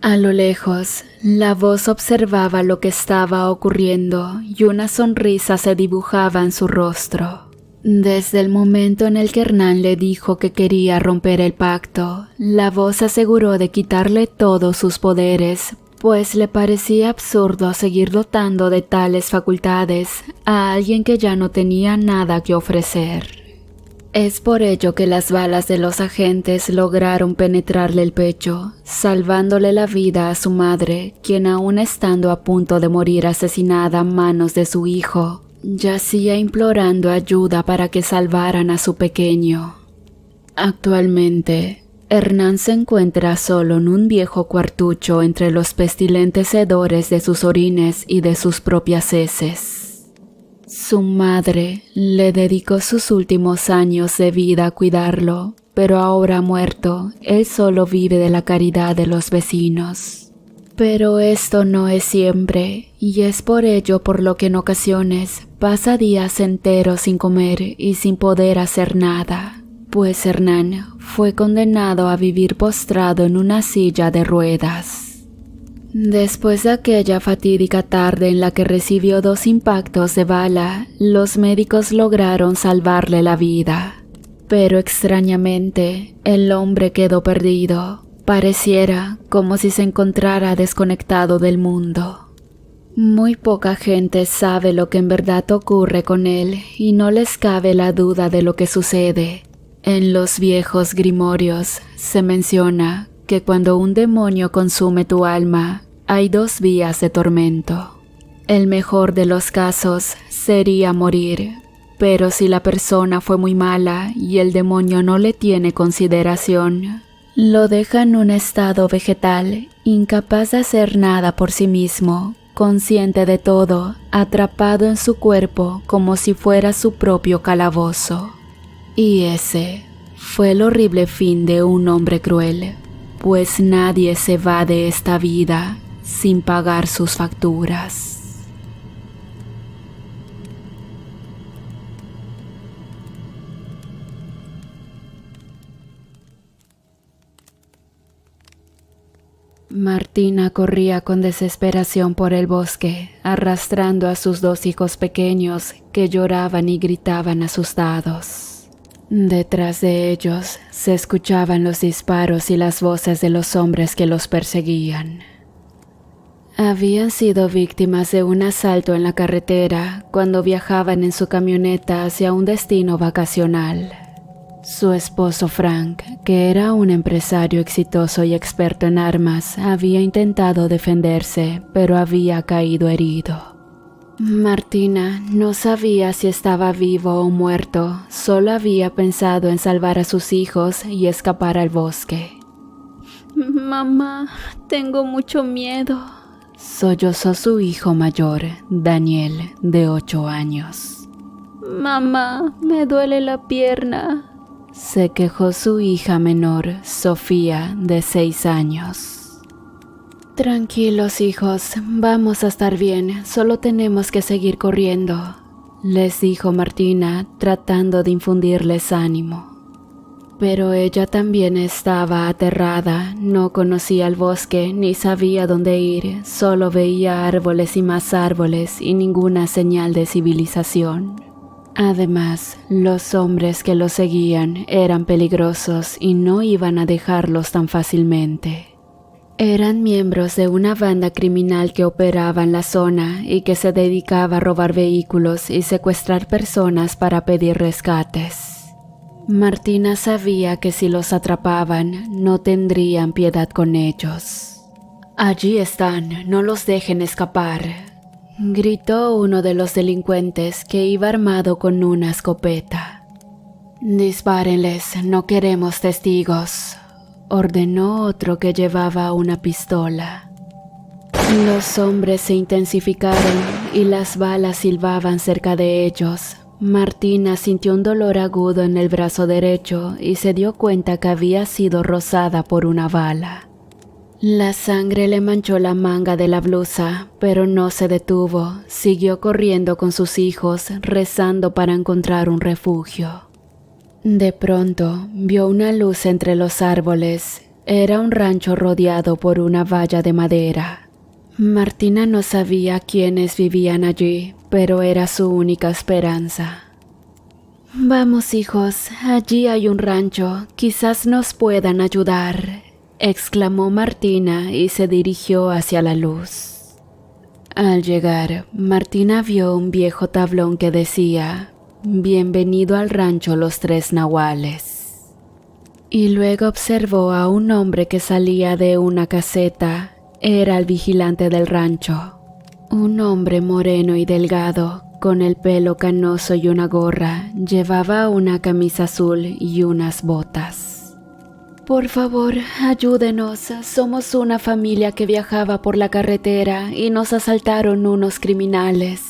A lo lejos, la voz observaba lo que estaba ocurriendo y una sonrisa se dibujaba en su rostro. Desde el momento en el que Hernán le dijo que quería romper el pacto, la voz aseguró de quitarle todos sus poderes, pues le parecía absurdo seguir dotando de tales facultades a alguien que ya no tenía nada que ofrecer. Es por ello que las balas de los agentes lograron penetrarle el pecho, salvándole la vida a su madre, quien aún estando a punto de morir asesinada a manos de su hijo, yacía implorando ayuda para que salvaran a su pequeño. Actualmente, Hernán se encuentra solo en un viejo cuartucho entre los pestilentes hedores de sus orines y de sus propias heces. Su madre le dedicó sus últimos años de vida a cuidarlo, pero ahora muerto, él solo vive de la caridad de los vecinos. Pero esto no es siempre, y es por ello por lo que en ocasiones pasa días enteros sin comer y sin poder hacer nada, pues Hernán fue condenado a vivir postrado en una silla de ruedas. Después de aquella fatídica tarde en la que recibió 2 impactos de bala, los médicos lograron salvarle la vida. Pero extrañamente, el hombre quedó perdido. Pareciera como si se encontrara desconectado del mundo. Muy poca gente sabe lo que en verdad ocurre con él y no les cabe la duda de lo que sucede. En los viejos grimorios se menciona que cuando un demonio consume tu alma, hay 2 vías de tormento. El mejor de los casos sería morir, pero si la persona fue muy mala y el demonio no le tiene consideración, lo deja en un estado vegetal, incapaz de hacer nada por sí mismo, consciente de todo, atrapado en su cuerpo como si fuera su propio calabozo. Y ese fue el horrible fin de un hombre cruel, pues nadie se va de esta vida sin pagar sus facturas. Martina corría con desesperación por el bosque, arrastrando a sus 2 hijos pequeños que lloraban y gritaban asustados. Detrás de ellos se escuchaban los disparos y las voces de los hombres que los perseguían. Habían sido víctimas de un asalto en la carretera cuando viajaban en su camioneta hacia un destino vacacional. Su esposo Frank, que era un empresario exitoso y experto en armas, había intentado defenderse, pero había caído herido. Martina no sabía si estaba vivo o muerto, solo había pensado en salvar a sus hijos y escapar al bosque. «Mamá, tengo mucho miedo», sollozó su hijo mayor, Daniel, de 8 años. «Mamá, me duele la pierna», se quejó su hija menor, Sofía, de 6 años. «Tranquilos, hijos, vamos a estar bien, solo tenemos que seguir corriendo», les dijo Martina, tratando de infundirles ánimo. Pero ella también estaba aterrada, no conocía el bosque ni sabía dónde ir, solo veía árboles y más árboles y ninguna señal de civilización. Además, los hombres que los seguían eran peligrosos y no iban a dejarlos tan fácilmente. Eran miembros de una banda criminal que operaba en la zona y que se dedicaba a robar vehículos y secuestrar personas para pedir rescates. Martina sabía que si los atrapaban, no tendrían piedad con ellos. «Allí están, no los dejen escapar», gritó uno de los delincuentes que iba armado con una escopeta. «Dispárenles, no queremos testigos», ordenó otro que llevaba una pistola. Los hombres se intensificaron y las balas silbaban cerca de ellos. Martina sintió un dolor agudo en el brazo derecho y se dio cuenta que había sido rozada por una bala. La sangre le manchó la manga de la blusa, pero no se detuvo. Siguió corriendo con sus hijos, rezando para encontrar un refugio. De pronto, vio una luz entre los árboles. Era un rancho rodeado por una valla de madera. Martina no sabía quiénes vivían allí, pero era su única esperanza. «Vamos, hijos, allí hay un rancho, quizás nos puedan ayudar», exclamó Martina y se dirigió hacia la luz. Al llegar, Martina vio un viejo tablón que decía: «Bienvenido al rancho Los Tres Nahuales». Y luego observó a un hombre que salía de una caseta. Era el vigilante del rancho. Un hombre moreno y delgado, con el pelo canoso y una gorra, llevaba una camisa azul y unas botas. «Por favor, ayúdenos, somos una familia que viajaba por la carretera y nos asaltaron unos criminales.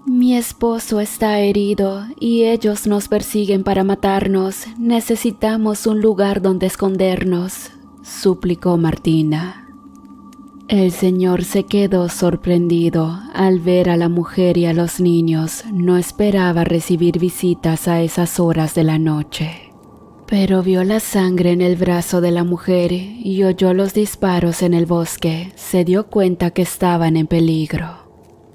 Mi esposo está herido y ellos nos persiguen para matarnos. Necesitamos un lugar donde escondernos», suplicó Martina. El señor se quedó sorprendido al ver a la mujer y a los niños. No esperaba recibir visitas a esas horas de la noche. Pero vio la sangre en el brazo de la mujer y oyó los disparos en el bosque. Se dio cuenta que estaban en peligro.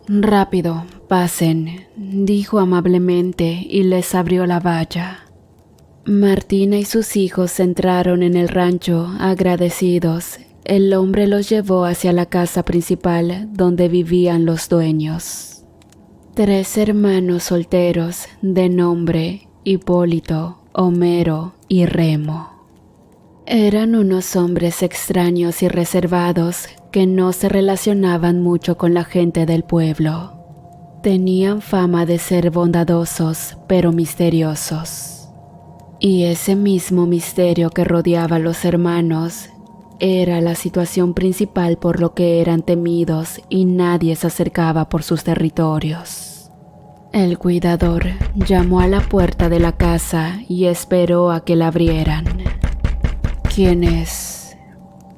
«Rápido, pasen», dijo amablemente y les abrió la valla. Martina y sus hijos entraron en el rancho agradecidos. El hombre los llevó hacia la casa principal donde vivían los dueños. 3 hermanos solteros de nombre Hipólito, Homero y Remo. Eran unos hombres extraños y reservados que no se relacionaban mucho con la gente del pueblo. Tenían fama de ser bondadosos, pero misteriosos. Y ese mismo misterio que rodeaba a los hermanos era la situación principal por lo que eran temidos y nadie se acercaba por sus territorios. El cuidador llamó a la puerta de la casa y esperó a que la abrieran. «¿Quién es?»,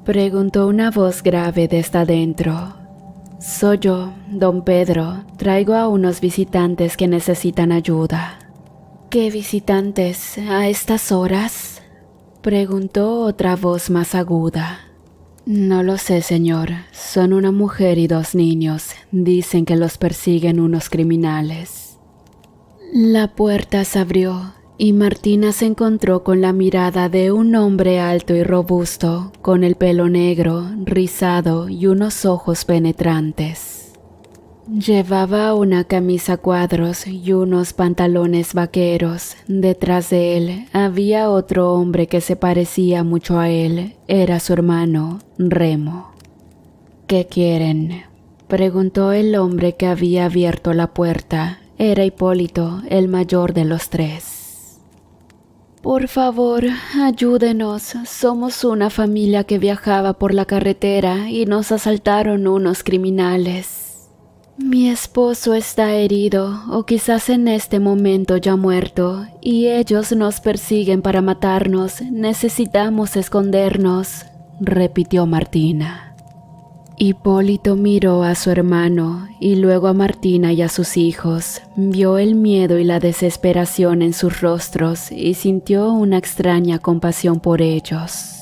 preguntó una voz grave desde adentro. «Soy yo, don Pedro. Traigo a unos visitantes que necesitan ayuda». «¿Qué visitantes a estas horas?», preguntó otra voz más aguda. «No lo sé, señor. Son una mujer y 2 niños. Dicen que los persiguen unos criminales». La puerta se abrió y Martina se encontró con la mirada de un hombre alto y robusto, con el pelo negro, rizado y unos ojos penetrantes. Llevaba una camisa a cuadros y unos pantalones vaqueros. Detrás de él había otro hombre que se parecía mucho a él. Era su hermano, Remo. «¿Qué quieren?», preguntó el hombre que había abierto la puerta. Era Hipólito, el mayor de los 3. «Por favor, ayúdenos. Somos una familia que viajaba por la carretera y nos asaltaron unos criminales. Mi esposo está herido o quizás en este momento ya muerto y ellos nos persiguen para matarnos. Necesitamos escondernos», repitió Martina. Hipólito miró a su hermano y luego a Martina y a sus hijos. Vio el miedo y la desesperación en sus rostros y sintió una extraña compasión por ellos.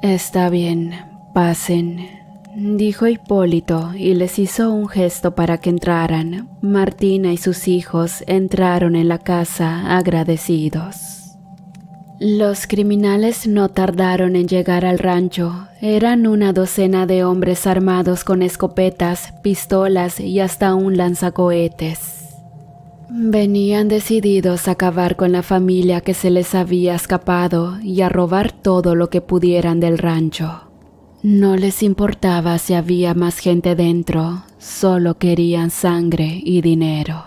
«Está bien, pasen», dijo Hipólito y les hizo un gesto para que entraran. Martina y sus hijos entraron en la casa agradecidos. Los criminales no tardaron en llegar al rancho. Eran una docena de hombres armados con escopetas, pistolas y hasta un lanzacohetes. Venían decididos a acabar con la familia que se les había escapado y a robar todo lo que pudieran del rancho. No les importaba si había más gente dentro, solo querían sangre y dinero.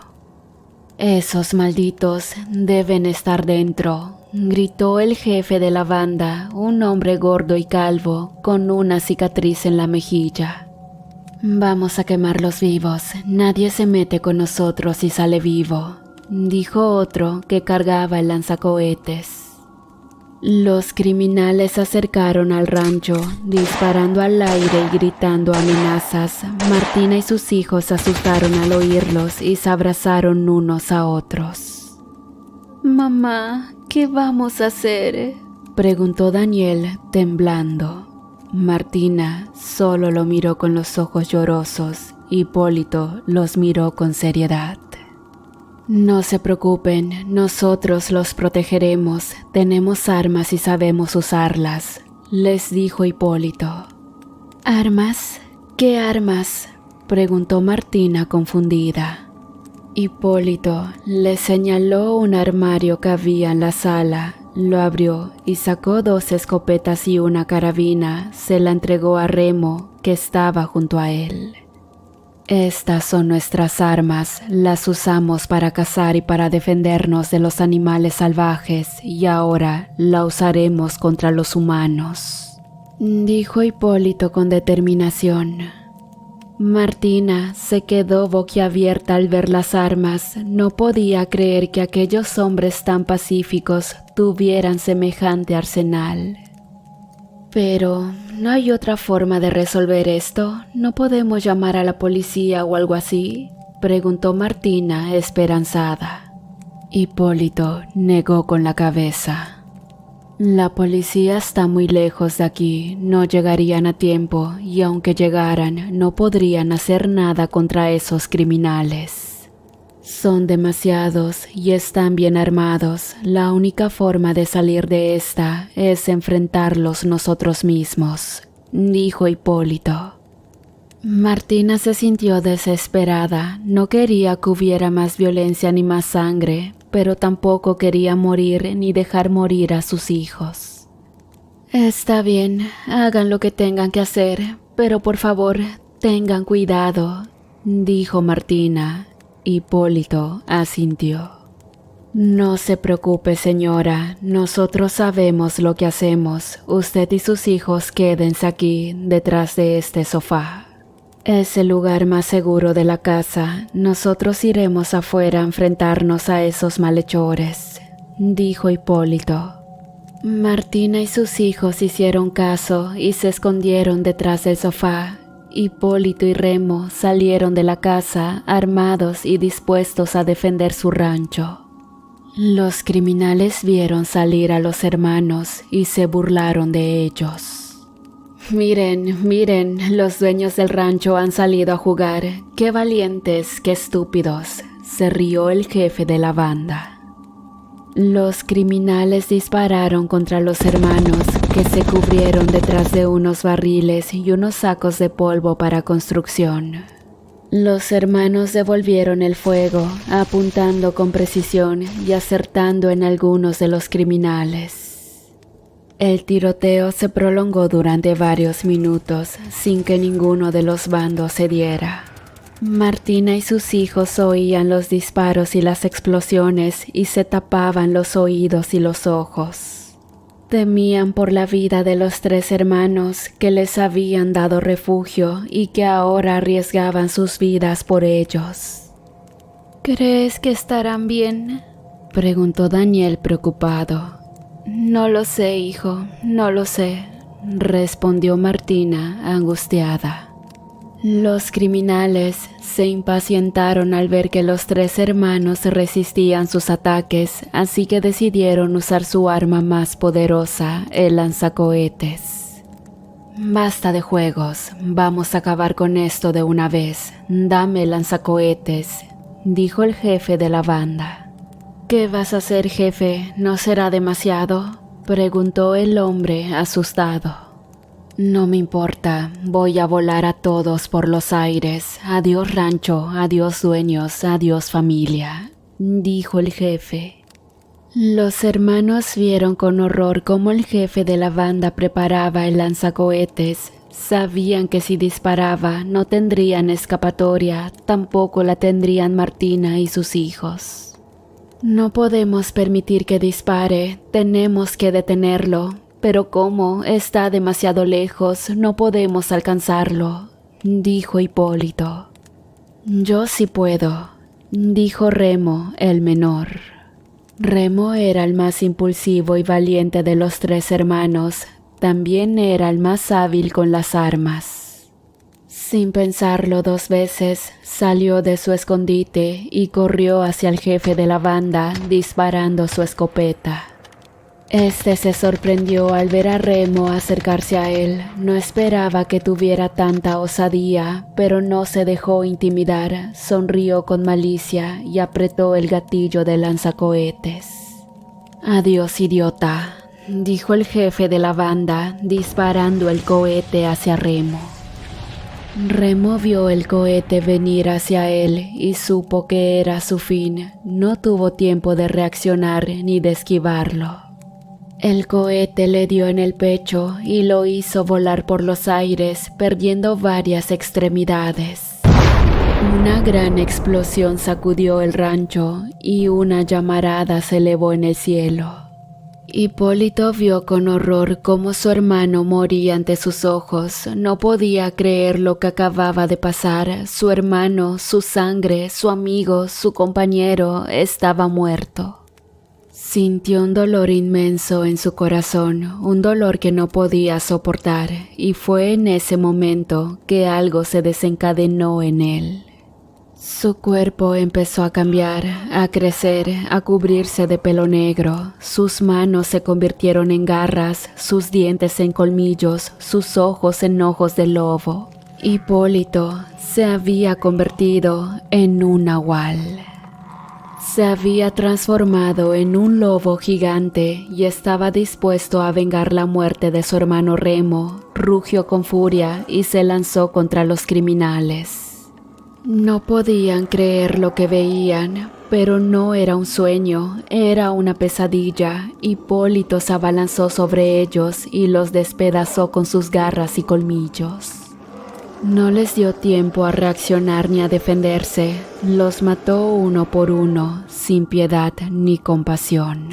«Esos malditos deben estar dentro», gritó el jefe de la banda, un hombre gordo y calvo con una cicatriz en la mejilla. «Vamos a quemarlos vivos. Nadie se mete con nosotros y sale vivo», dijo otro que cargaba el lanzacohetes. Los criminales se acercaron al rancho, disparando al aire y gritando amenazas. Martina y sus hijos se asustaron al oírlos y se abrazaron unos a otros. «Mamá, ¿qué vamos a hacer?», preguntó Daniel, temblando. Martina solo lo miró con los ojos llorosos. Hipólito los miró con seriedad. «No se preocupen, nosotros los protegeremos. Tenemos armas y sabemos usarlas», les dijo Hipólito. «¿Armas? ¿Qué armas?», preguntó Martina confundida. Hipólito le señaló un armario que había en la sala, lo abrió y sacó 2 escopetas y una carabina. Se la entregó a Remo, que estaba junto a él. «Estas son nuestras armas, las usamos para cazar y para defendernos de los animales salvajes y ahora la usaremos contra los humanos», dijo Hipólito con determinación. Martina se quedó boquiabierta al ver las armas. No podía creer que aquellos hombres tan pacíficos tuvieran semejante arsenal. Pero, ¿no hay otra forma de resolver esto? ¿No podemos llamar a la policía o algo así?, preguntó Martina, esperanzada. Hipólito negó con la cabeza. La policía está muy lejos de aquí, no llegarían a tiempo y aunque llegaran, no podrían hacer nada contra esos criminales. Son demasiados y están bien armados. La única forma de salir de esta es enfrentarlos nosotros mismos, dijo Hipólito. Martina se sintió desesperada. No quería que hubiera más violencia ni más sangre, pero tampoco quería morir ni dejar morir a sus hijos. Está bien, hagan lo que tengan que hacer, pero por favor, tengan cuidado, dijo Martina. Hipólito asintió. No se preocupe, señora, nosotros sabemos lo que hacemos. Usted y sus hijos quédense aquí, detrás de este sofá. Es el lugar más seguro de la casa. Nosotros iremos afuera a enfrentarnos a esos malhechores, dijo Hipólito. Martina y sus hijos hicieron caso y se escondieron detrás del sofá. Hipólito y Remo salieron de la casa armados y dispuestos a defender su rancho. Los criminales vieron salir a los hermanos y se burlaron de ellos. Miren, los dueños del rancho han salido a jugar. ¡Qué valientes, qué estúpidos!, se rió el jefe de la banda. Los criminales dispararon contra los hermanos, que se cubrieron detrás de unos barriles y unos sacos de polvo para construcción. Los hermanos devolvieron el fuego, apuntando con precisión y acertando en algunos de los criminales. El tiroteo se prolongó durante varios minutos, sin que ninguno de los bandos cediera. Martina y sus hijos oían los disparos y las explosiones y se tapaban los oídos y los ojos. Temían por la vida de los 3 hermanos que les habían dado refugio y que ahora arriesgaban sus vidas por ellos. ¿Crees que estarán bien?, preguntó Daniel preocupado. No lo sé, hijo, no lo sé, respondió Martina, angustiada. Los criminales se impacientaron al ver que los 3 hermanos resistían sus ataques, así que decidieron usar su arma más poderosa, el lanzacohetes. Basta de juegos, vamos a acabar con esto de una vez. Dame el lanzacohetes, dijo el jefe de la banda. ¿Qué vas a hacer, jefe? ¿No será demasiado?, preguntó el hombre asustado. No me importa, voy a volar a todos por los aires. Adiós rancho, adiós dueños, adiós familia, dijo el jefe. Los hermanos vieron con horror cómo el jefe de la banda preparaba el lanzacohetes. Sabían que si disparaba no tendrían escapatoria, tampoco la tendrían Martina y sus hijos. No podemos permitir que dispare, tenemos que detenerlo. Pero ¿cómo? Está demasiado lejos, no podemos alcanzarlo, dijo Hipólito. Yo sí puedo, dijo Remo, el menor. Remo era el más impulsivo y valiente de los 3 hermanos, también era el más hábil con las armas. Sin pensarlo 2 veces, salió de su escondite y corrió hacia el jefe de la banda, disparando su escopeta. Este se sorprendió al ver a Remo acercarse a él. No esperaba que tuviera tanta osadía, pero no se dejó intimidar, sonrió con malicia y apretó el gatillo del lanzacohetes. «Adiós, idiota», dijo el jefe de la banda, disparando el cohete hacia Remo. Remo vio el cohete venir hacia él y supo que era su fin. No tuvo tiempo de reaccionar ni de esquivarlo. El cohete le dio en el pecho y lo hizo volar por los aires, perdiendo varias extremidades. Una gran explosión sacudió el rancho y una llamarada se elevó en el cielo. Hipólito vio con horror cómo su hermano moría ante sus ojos. No podía creer lo que acababa de pasar. Su hermano, su sangre, su amigo, su compañero estaba muerto. Sintió un dolor inmenso en su corazón, un dolor que no podía soportar, y fue en ese momento que algo se desencadenó en él. Su cuerpo empezó a cambiar, a crecer, a cubrirse de pelo negro. Sus manos se convirtieron en garras, sus dientes en colmillos, sus ojos en ojos de lobo. Hipólito se había convertido en un nahual. Se había transformado en un lobo gigante y estaba dispuesto a vengar la muerte de su hermano Remo. Rugió con furia y se lanzó contra los criminales. No podían creer lo que veían, pero no era un sueño, era una pesadilla. Hipólito se abalanzó sobre ellos y los despedazó con sus garras y colmillos. No les dio tiempo a reaccionar ni a defenderse, los mató uno por uno, sin piedad ni compasión.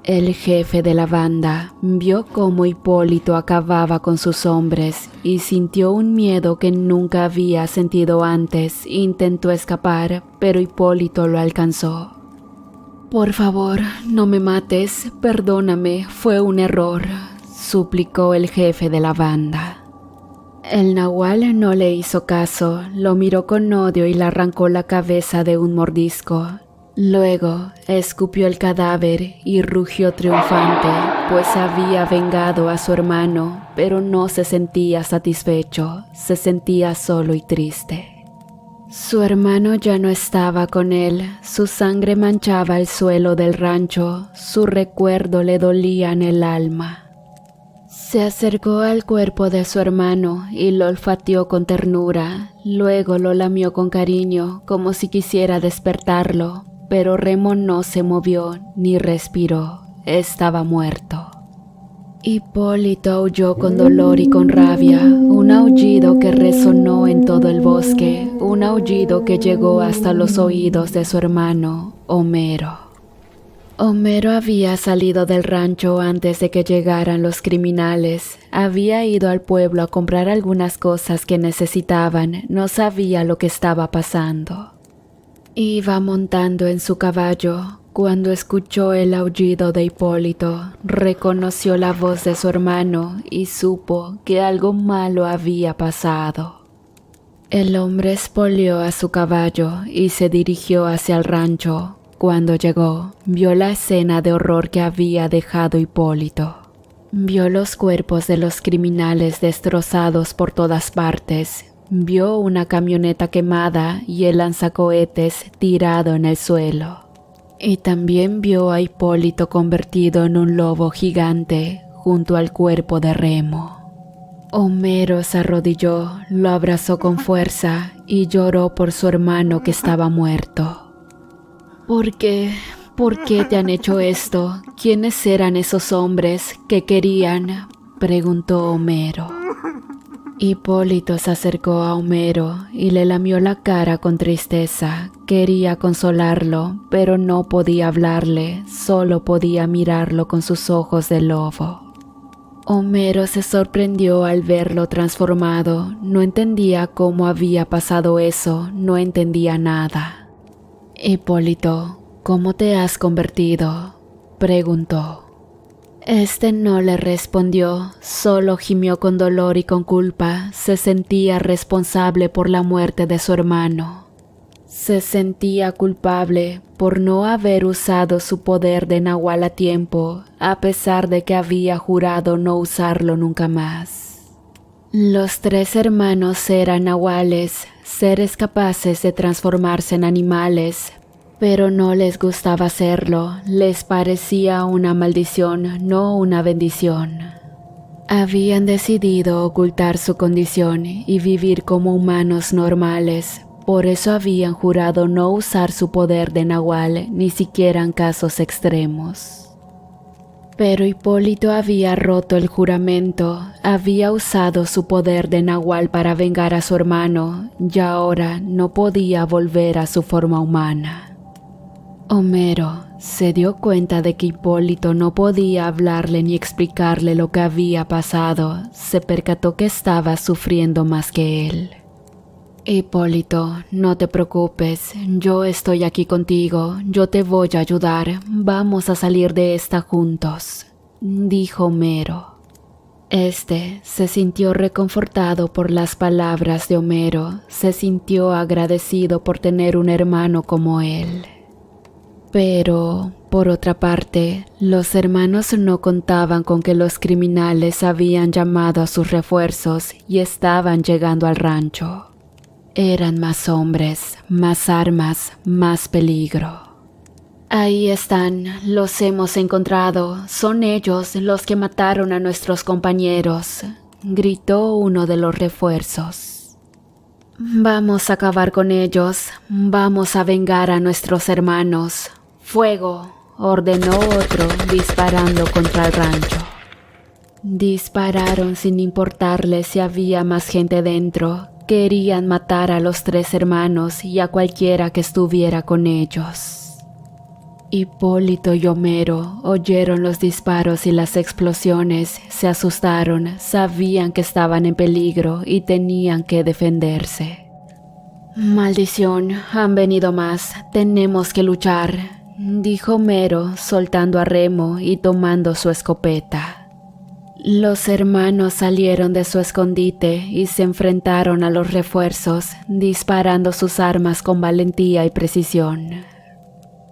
El jefe de la banda vio cómo Hipólito acababa con sus hombres y sintió un miedo que nunca había sentido antes. Intentó escapar, pero Hipólito lo alcanzó. «Por favor, no me mates, perdóname, fue un error», suplicó el jefe de la banda. El nahual no le hizo caso, lo miró con odio y le arrancó la cabeza de un mordisco. Luego escupió el cadáver y rugió triunfante, pues había vengado a su hermano, pero no se sentía satisfecho, se sentía solo y triste. Su hermano ya no estaba con él, su sangre manchaba el suelo del rancho, su recuerdo le dolía en el alma. Se acercó al cuerpo de su hermano y lo olfateó con ternura, luego lo lamió con cariño, como si quisiera despertarlo. Pero Remo no se movió ni respiró, estaba muerto. Hipólito aulló con dolor y con rabia, un aullido que resonó en todo el bosque, un aullido que llegó hasta los oídos de su hermano, Homero. Homero había salido del rancho antes de que llegaran los criminales, había ido al pueblo a comprar algunas cosas que necesitaban, no sabía lo que estaba pasando. Iba montando en su caballo cuando escuchó el aullido de Hipólito, reconoció la voz de su hermano y supo que algo malo había pasado. El hombre espoleó a su caballo y se dirigió hacia el rancho. Cuando llegó, vio la escena de horror que había dejado Hipólito. Vio los cuerpos de los criminales destrozados por todas partes. Vio una camioneta quemada y el lanzacohetes tirado en el suelo. Y también vio a Hipólito convertido en un lobo gigante junto al cuerpo de Remo. Homero se arrodilló, lo abrazó con fuerza y lloró por su hermano que estaba muerto. ¿Por qué? ¿Por qué te han hecho esto? ¿Quiénes eran esos hombres que querían?, preguntó Homero. Hipólito se acercó a Homero y le lamió la cara con tristeza. Quería consolarlo, pero no podía hablarle, solo podía mirarlo con sus ojos de lobo. Homero se sorprendió al verlo transformado, no entendía cómo había pasado eso, no entendía nada. «Hipólito, ¿cómo te has convertido?», preguntó. Este no le respondió, solo gimió con dolor y con culpa, se sentía responsable por la muerte de su hermano. Se sentía culpable por no haber usado su poder de nahual a tiempo, a pesar de que había jurado no usarlo nunca más. Los tres hermanos eran nahuales, seres capaces de transformarse en animales, pero no les gustaba hacerlo, les parecía una maldición, no una bendición. Habían decidido ocultar su condición y vivir como humanos normales, por eso habían jurado no usar su poder de nahual ni siquiera en casos extremos. Pero Hipólito había roto el juramento, había usado su poder de nahual para vengar a su hermano y ahora no podía volver a su forma humana. Homero se dio cuenta de que Hipólito no podía hablarle ni explicarle lo que había pasado. Se percató que estaba sufriendo más que él. Hipólito, no te preocupes, yo estoy aquí contigo, yo te voy a ayudar, vamos a salir de esta juntos, dijo Homero. Este se sintió reconfortado por las palabras de Homero, se sintió agradecido por tener un hermano como él. Pero, por otra parte, los hermanos no contaban con que los criminales habían llamado a sus refuerzos y estaban llegando al rancho. Eran más hombres, más armas, más peligro. Ahí están, los hemos encontrado, son ellos los que mataron a nuestros compañeros, gritó uno de los refuerzos. Vamos a acabar con ellos, vamos a vengar a nuestros hermanos. ¡Fuego!, ordenó otro, disparando contra el rancho. Dispararon sin importarles si había más gente dentro. Querían matar a los tres hermanos y a cualquiera que estuviera con ellos. Hipólito y Homero oyeron los disparos y las explosiones, se asustaron, sabían que estaban en peligro y tenían que defenderse. «Maldición, han venido más, tenemos que luchar», dijo Homero soltando a Remo y tomando su escopeta. Los hermanos salieron de su escondite y se enfrentaron a los refuerzos, disparando sus armas con valentía y precisión.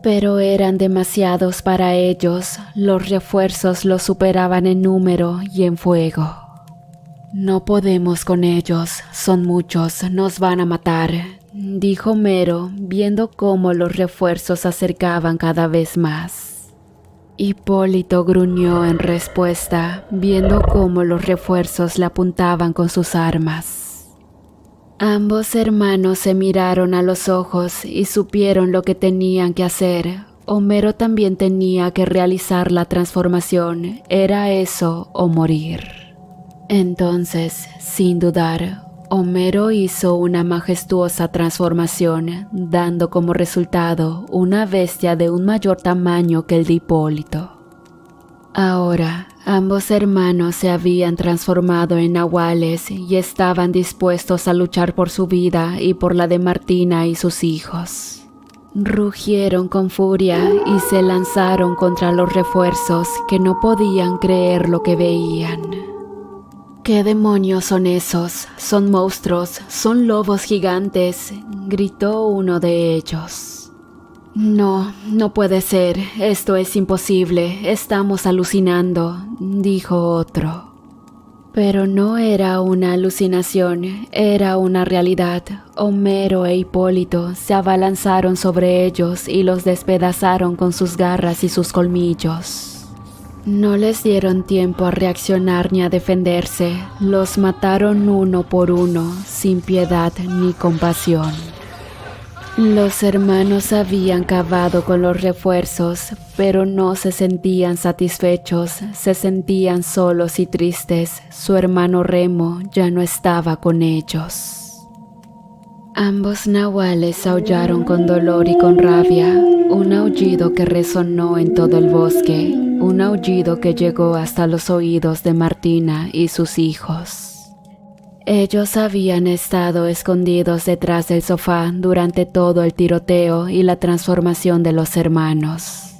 Pero eran demasiados para ellos, los refuerzos los superaban en número y en fuego. «No podemos con ellos, son muchos, nos van a matar», dijo Homero, viendo cómo los refuerzos se acercaban cada vez más. Hipólito gruñó en respuesta, viendo cómo los refuerzos le apuntaban con sus armas. Ambos hermanos se miraron a los ojos y supieron lo que tenían que hacer. Homero también tenía que realizar la transformación, era eso o morir. Entonces, sin dudar, Homero hizo una majestuosa transformación, dando como resultado una bestia de un mayor tamaño que el de Hipólito. Ahora, ambos hermanos se habían transformado en nahuales y estaban dispuestos a luchar por su vida y por la de Martina y sus hijos. Rugieron con furia y se lanzaron contra los refuerzos que no podían creer lo que veían. «¿Qué demonios son esos? Son monstruos, son lobos gigantes», gritó uno de ellos. «No, no puede ser, esto es imposible, estamos alucinando», dijo otro. Pero no era una alucinación, era una realidad. Homero e Hipólito se abalanzaron sobre ellos y los despedazaron con sus garras y sus colmillos. No les dieron tiempo a reaccionar ni a defenderse, los mataron uno por uno, sin piedad ni compasión. Los hermanos habían cavado con los refuerzos, pero no se sentían satisfechos, se sentían solos y tristes. Su hermano Remo ya no estaba con ellos. Ambos nahuales aullaron con dolor y con rabia, un aullido que resonó en todo el bosque, un aullido que llegó hasta los oídos de Martina y sus hijos. Ellos habían estado escondidos detrás del sofá durante todo el tiroteo y la transformación de los hermanos.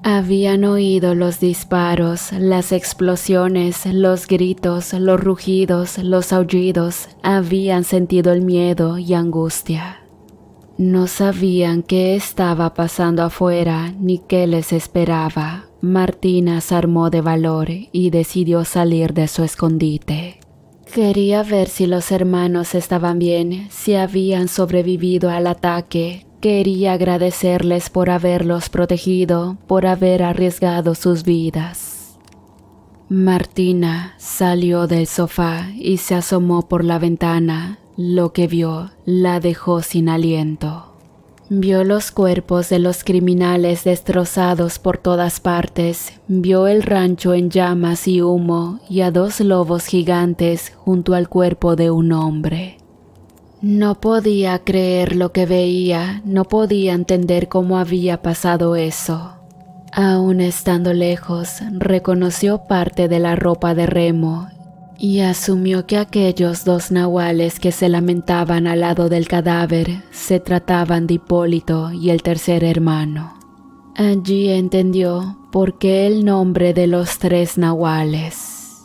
Habían oído los disparos, las explosiones, los gritos, los rugidos, los aullidos, habían sentido el miedo y angustia. No sabían qué estaba pasando afuera ni qué les esperaba. Martina se armó de valor y decidió salir de su escondite. Quería ver si los hermanos estaban bien, si habían sobrevivido al ataque. Quería agradecerles por haberlos protegido, por haber arriesgado sus vidas. Martina salió del sofá y se asomó por la ventana. Lo que vio la dejó sin aliento. Vio los cuerpos de los criminales destrozados por todas partes, vio el rancho en llamas y humo y a dos lobos gigantes junto al cuerpo de un hombre. No podía creer lo que veía, no podía entender cómo había pasado eso. Aún estando lejos, reconoció parte de la ropa de Remo y asumió que aquellos 2 nahuales que se lamentaban al lado del cadáver se trataban de Hipólito y el tercer hermano. Allí entendió por qué el nombre de los 3 nahuales.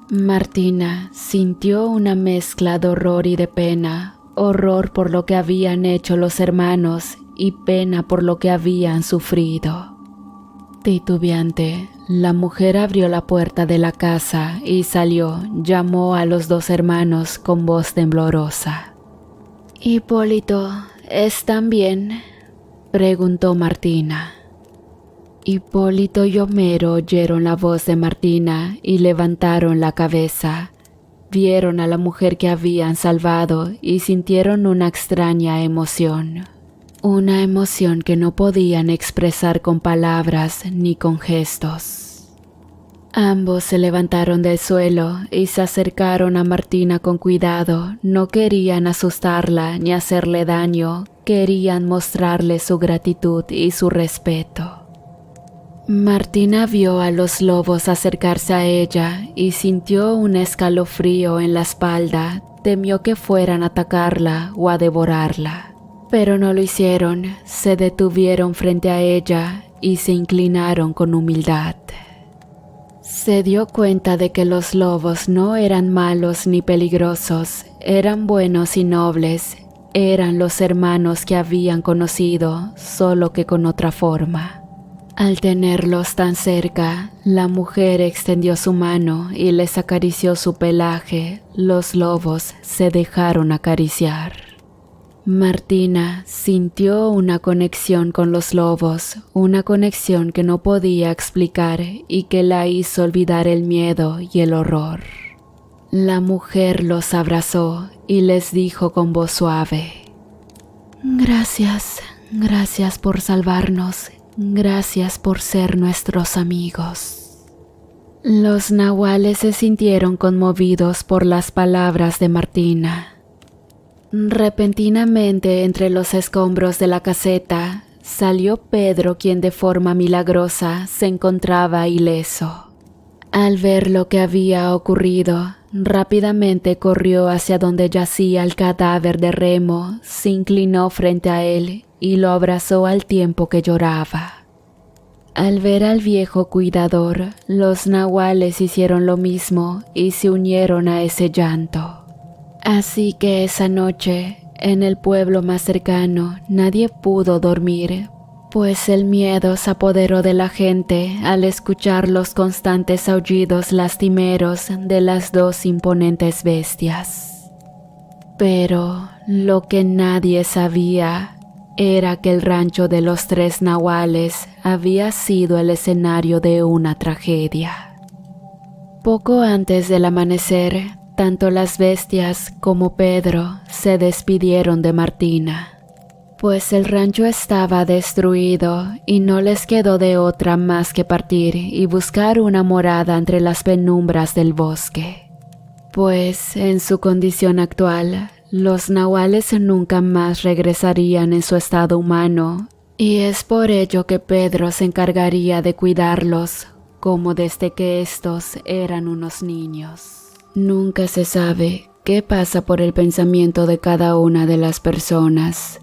Martina sintió una mezcla de horror y de pena, horror por lo que habían hecho los hermanos y pena por lo que habían sufrido. Titubeante, la mujer abrió la puerta de la casa y salió, llamó a los 2 hermanos con voz temblorosa. «Hipólito, ¿están bien?», preguntó Martina. Hipólito y Homero oyeron la voz de Martina y levantaron la cabeza. Vieron a la mujer que habían salvado y sintieron una extraña emoción. Una emoción que no podían expresar con palabras ni con gestos. Ambos se levantaron del suelo y se acercaron a Martina con cuidado. No querían asustarla ni hacerle daño, querían mostrarle su gratitud y su respeto. Martina vio a los lobos acercarse a ella y sintió un escalofrío en la espalda. Temió que fueran a atacarla o a devorarla. Pero no lo hicieron, se detuvieron frente a ella y se inclinaron con humildad. Se dio cuenta de que los lobos no eran malos ni peligrosos, eran buenos y nobles, eran los hermanos que habían conocido, solo que con otra forma. Al tenerlos tan cerca, la mujer extendió su mano y les acarició su pelaje. Los lobos se dejaron acariciar. Martina sintió una conexión con los lobos, una conexión que no podía explicar y que la hizo olvidar el miedo y el horror. La mujer los abrazó y les dijo con voz suave: «Gracias, gracias por salvarnos, gracias por ser nuestros amigos». Los nahuales se sintieron conmovidos por las palabras de Martina. Repentinamente, entre los escombros de la caseta, salió Pedro, quien de forma milagrosa se encontraba ileso. Al ver lo que había ocurrido, rápidamente corrió hacia donde yacía el cadáver de Remo, se inclinó frente a él y lo abrazó al tiempo que lloraba. Al ver al viejo cuidador, los nahuales hicieron lo mismo y se unieron a ese llanto. Así que esa noche, en el pueblo más cercano, nadie pudo dormir, pues el miedo se apoderó de la gente al escuchar los constantes aullidos lastimeros de las 2 imponentes bestias. Pero lo que nadie sabía era que el rancho de los 3 nahuales había sido el escenario de una tragedia. Poco antes del amanecer, tanto las bestias como Pedro se despidieron de Martina, pues el rancho estaba destruido y no les quedó de otra más que partir y buscar una morada entre las penumbras del bosque. Pues en su condición actual, los nahuales nunca más regresarían en su estado humano, y es por ello que Pedro se encargaría de cuidarlos, como desde que estos eran unos niños. Nunca se sabe qué pasa por el pensamiento de cada una de las personas.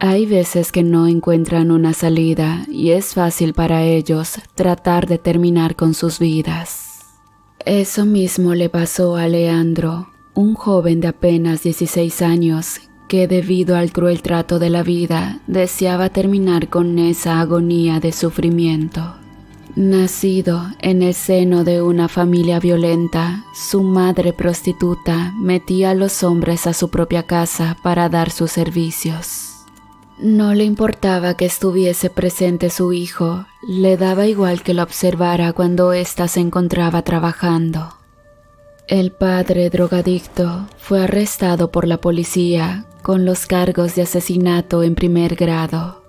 Hay veces que no encuentran una salida y es fácil para ellos tratar de terminar con sus vidas. Eso mismo le pasó a Leandro, un joven de apenas 16 años que debido al cruel trato de la vida deseaba terminar con esa agonía de sufrimiento. Nacido en el seno de una familia violenta, su madre prostituta metía a los hombres a su propia casa para dar sus servicios. No le importaba que estuviese presente su hijo, le daba igual que lo observara cuando ésta se encontraba trabajando. El padre drogadicto fue arrestado por la policía con los cargos de asesinato en primer grado.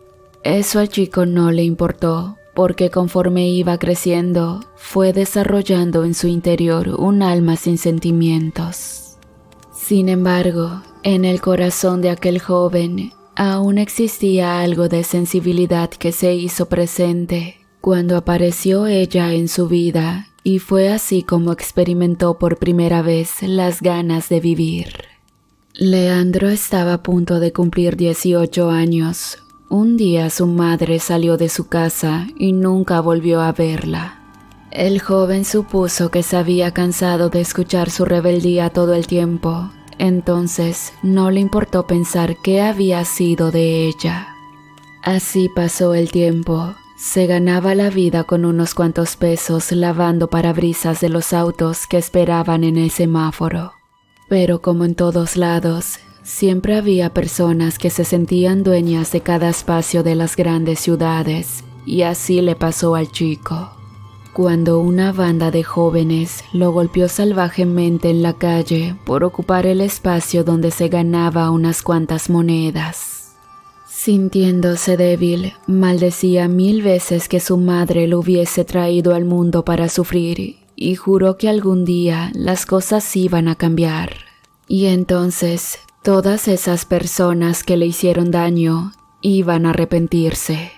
Eso al chico no le importó, porque conforme iba creciendo, fue desarrollando en su interior un alma sin sentimientos. Sin embargo, en el corazón de aquel joven aún existía algo de sensibilidad que se hizo presente cuando apareció ella en su vida y fue así como experimentó por primera vez las ganas de vivir. Leandro estaba a punto de cumplir 18 años. Un día su madre salió de su casa y nunca volvió a verla. El joven supuso que se había cansado de escuchar su rebeldía todo el tiempo, entonces no le importó pensar qué había sido de ella. Así pasó el tiempo. Se ganaba la vida con unos cuantos pesos lavando parabrisas de los autos que esperaban en el semáforo. Pero como en todos lados, siempre había personas que se sentían dueñas de cada espacio de las grandes ciudades, y así le pasó al chico. Cuando una banda de jóvenes lo golpeó salvajemente en la calle por ocupar el espacio donde se ganaba unas cuantas monedas. Sintiéndose débil, maldecía 1000 veces que su madre lo hubiese traído al mundo para sufrir y juró que algún día las cosas iban a cambiar. Y entonces todas esas personas que le hicieron daño iban a arrepentirse.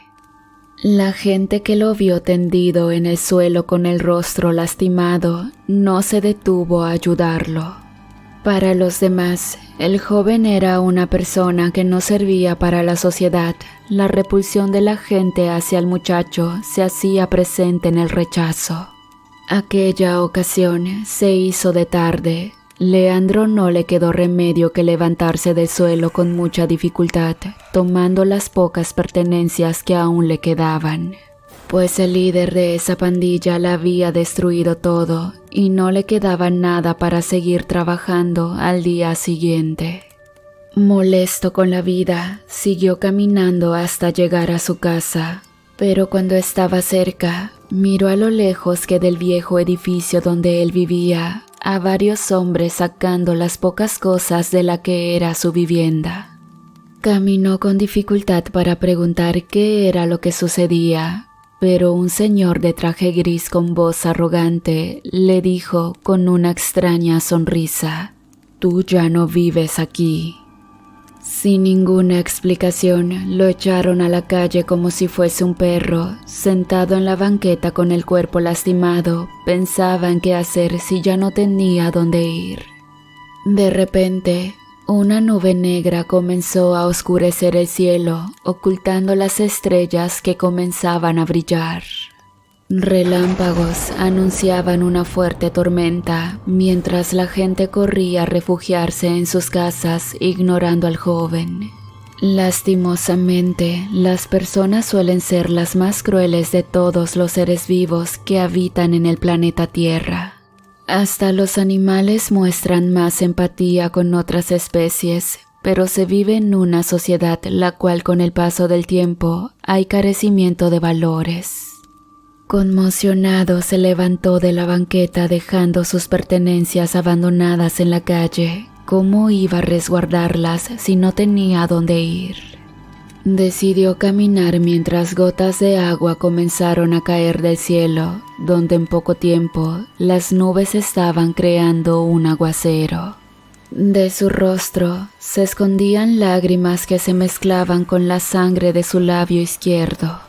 La gente que lo vio tendido en el suelo con el rostro lastimado no se detuvo a ayudarlo. Para los demás, el joven era una persona que no servía para la sociedad. La repulsión de la gente hacia el muchacho se hacía presente en el rechazo. Aquella ocasión se hizo de tarde. Leandro no le quedó remedio que levantarse del suelo con mucha dificultad, tomando las pocas pertenencias que aún le quedaban. Pues el líder de esa pandilla la había destruido todo y no le quedaba nada para seguir trabajando al día siguiente. Molesto con la vida, siguió caminando hasta llegar a su casa, pero cuando estaba cerca, miró a lo lejos que del viejo edificio donde él vivía, a varios hombres sacando las pocas cosas de la que era su vivienda. Caminó con dificultad para preguntar qué era lo que sucedía, pero un señor de traje gris con voz arrogante le dijo con una extraña sonrisa: «Tú ya no vives aquí». Sin ninguna explicación, lo echaron a la calle como si fuese un perro. Sentado en la banqueta con el cuerpo lastimado, pensaba en qué hacer si ya no tenía dónde ir. De repente, una nube negra comenzó a oscurecer el cielo, ocultando las estrellas que comenzaban a brillar. Relámpagos anunciaban una fuerte tormenta, mientras la gente corría a refugiarse en sus casas, ignorando al joven. Lastimosamente, las personas suelen ser las más crueles de todos los seres vivos que habitan en el planeta Tierra. Hasta los animales muestran más empatía con otras especies, pero se vive en una sociedad la cual con el paso del tiempo hay carecimiento de valores. Conmocionado se levantó de la banqueta dejando sus pertenencias abandonadas en la calle. ¿Cómo iba a resguardarlas si no tenía a dónde ir? Decidió caminar mientras gotas de agua comenzaron a caer del cielo, donde en poco tiempo las nubes estaban creando un aguacero. De su rostro se escondían lágrimas que se mezclaban con la sangre de su labio izquierdo.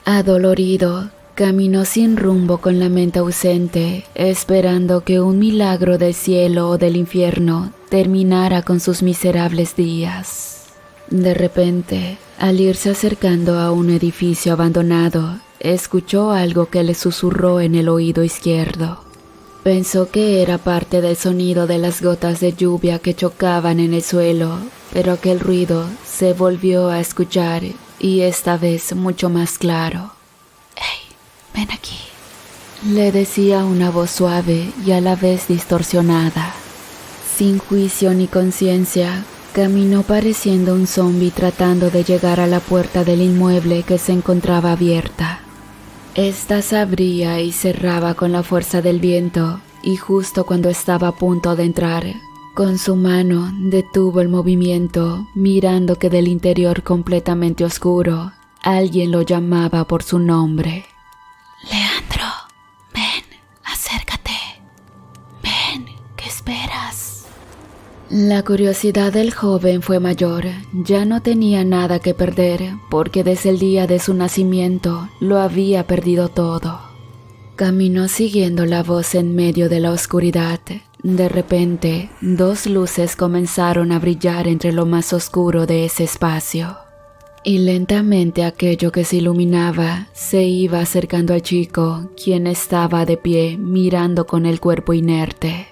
Adolorido, caminó sin rumbo con la mente ausente, esperando que un milagro del cielo o del infierno terminara con sus miserables días. De repente, al irse acercando a un edificio abandonado, escuchó algo que le susurró en el oído izquierdo. Pensó que era parte del sonido de las gotas de lluvia que chocaban en el suelo, pero aquel ruido se volvió a escuchar y esta vez mucho más claro. «Ven aquí», le decía una voz suave y a la vez distorsionada. Sin juicio ni conciencia, caminó pareciendo un zombi tratando de llegar a la puerta del inmueble que se encontraba abierta. Esta se abría y cerraba con la fuerza del viento, y justo cuando estaba a punto de entrar, con su mano detuvo el movimiento, mirando que del interior completamente oscuro, alguien lo llamaba por su nombre. «Leandro, ven, acércate. Ven, ¿qué esperas?» La curiosidad del joven fue mayor. Ya no tenía nada que perder, porque desde el día de su nacimiento lo había perdido todo. Caminó siguiendo la voz en medio de la oscuridad. De repente, 2 luces comenzaron a brillar entre lo más oscuro de ese espacio. Y lentamente aquello que se iluminaba se iba acercando al chico, quien estaba de pie mirando con el cuerpo inerte.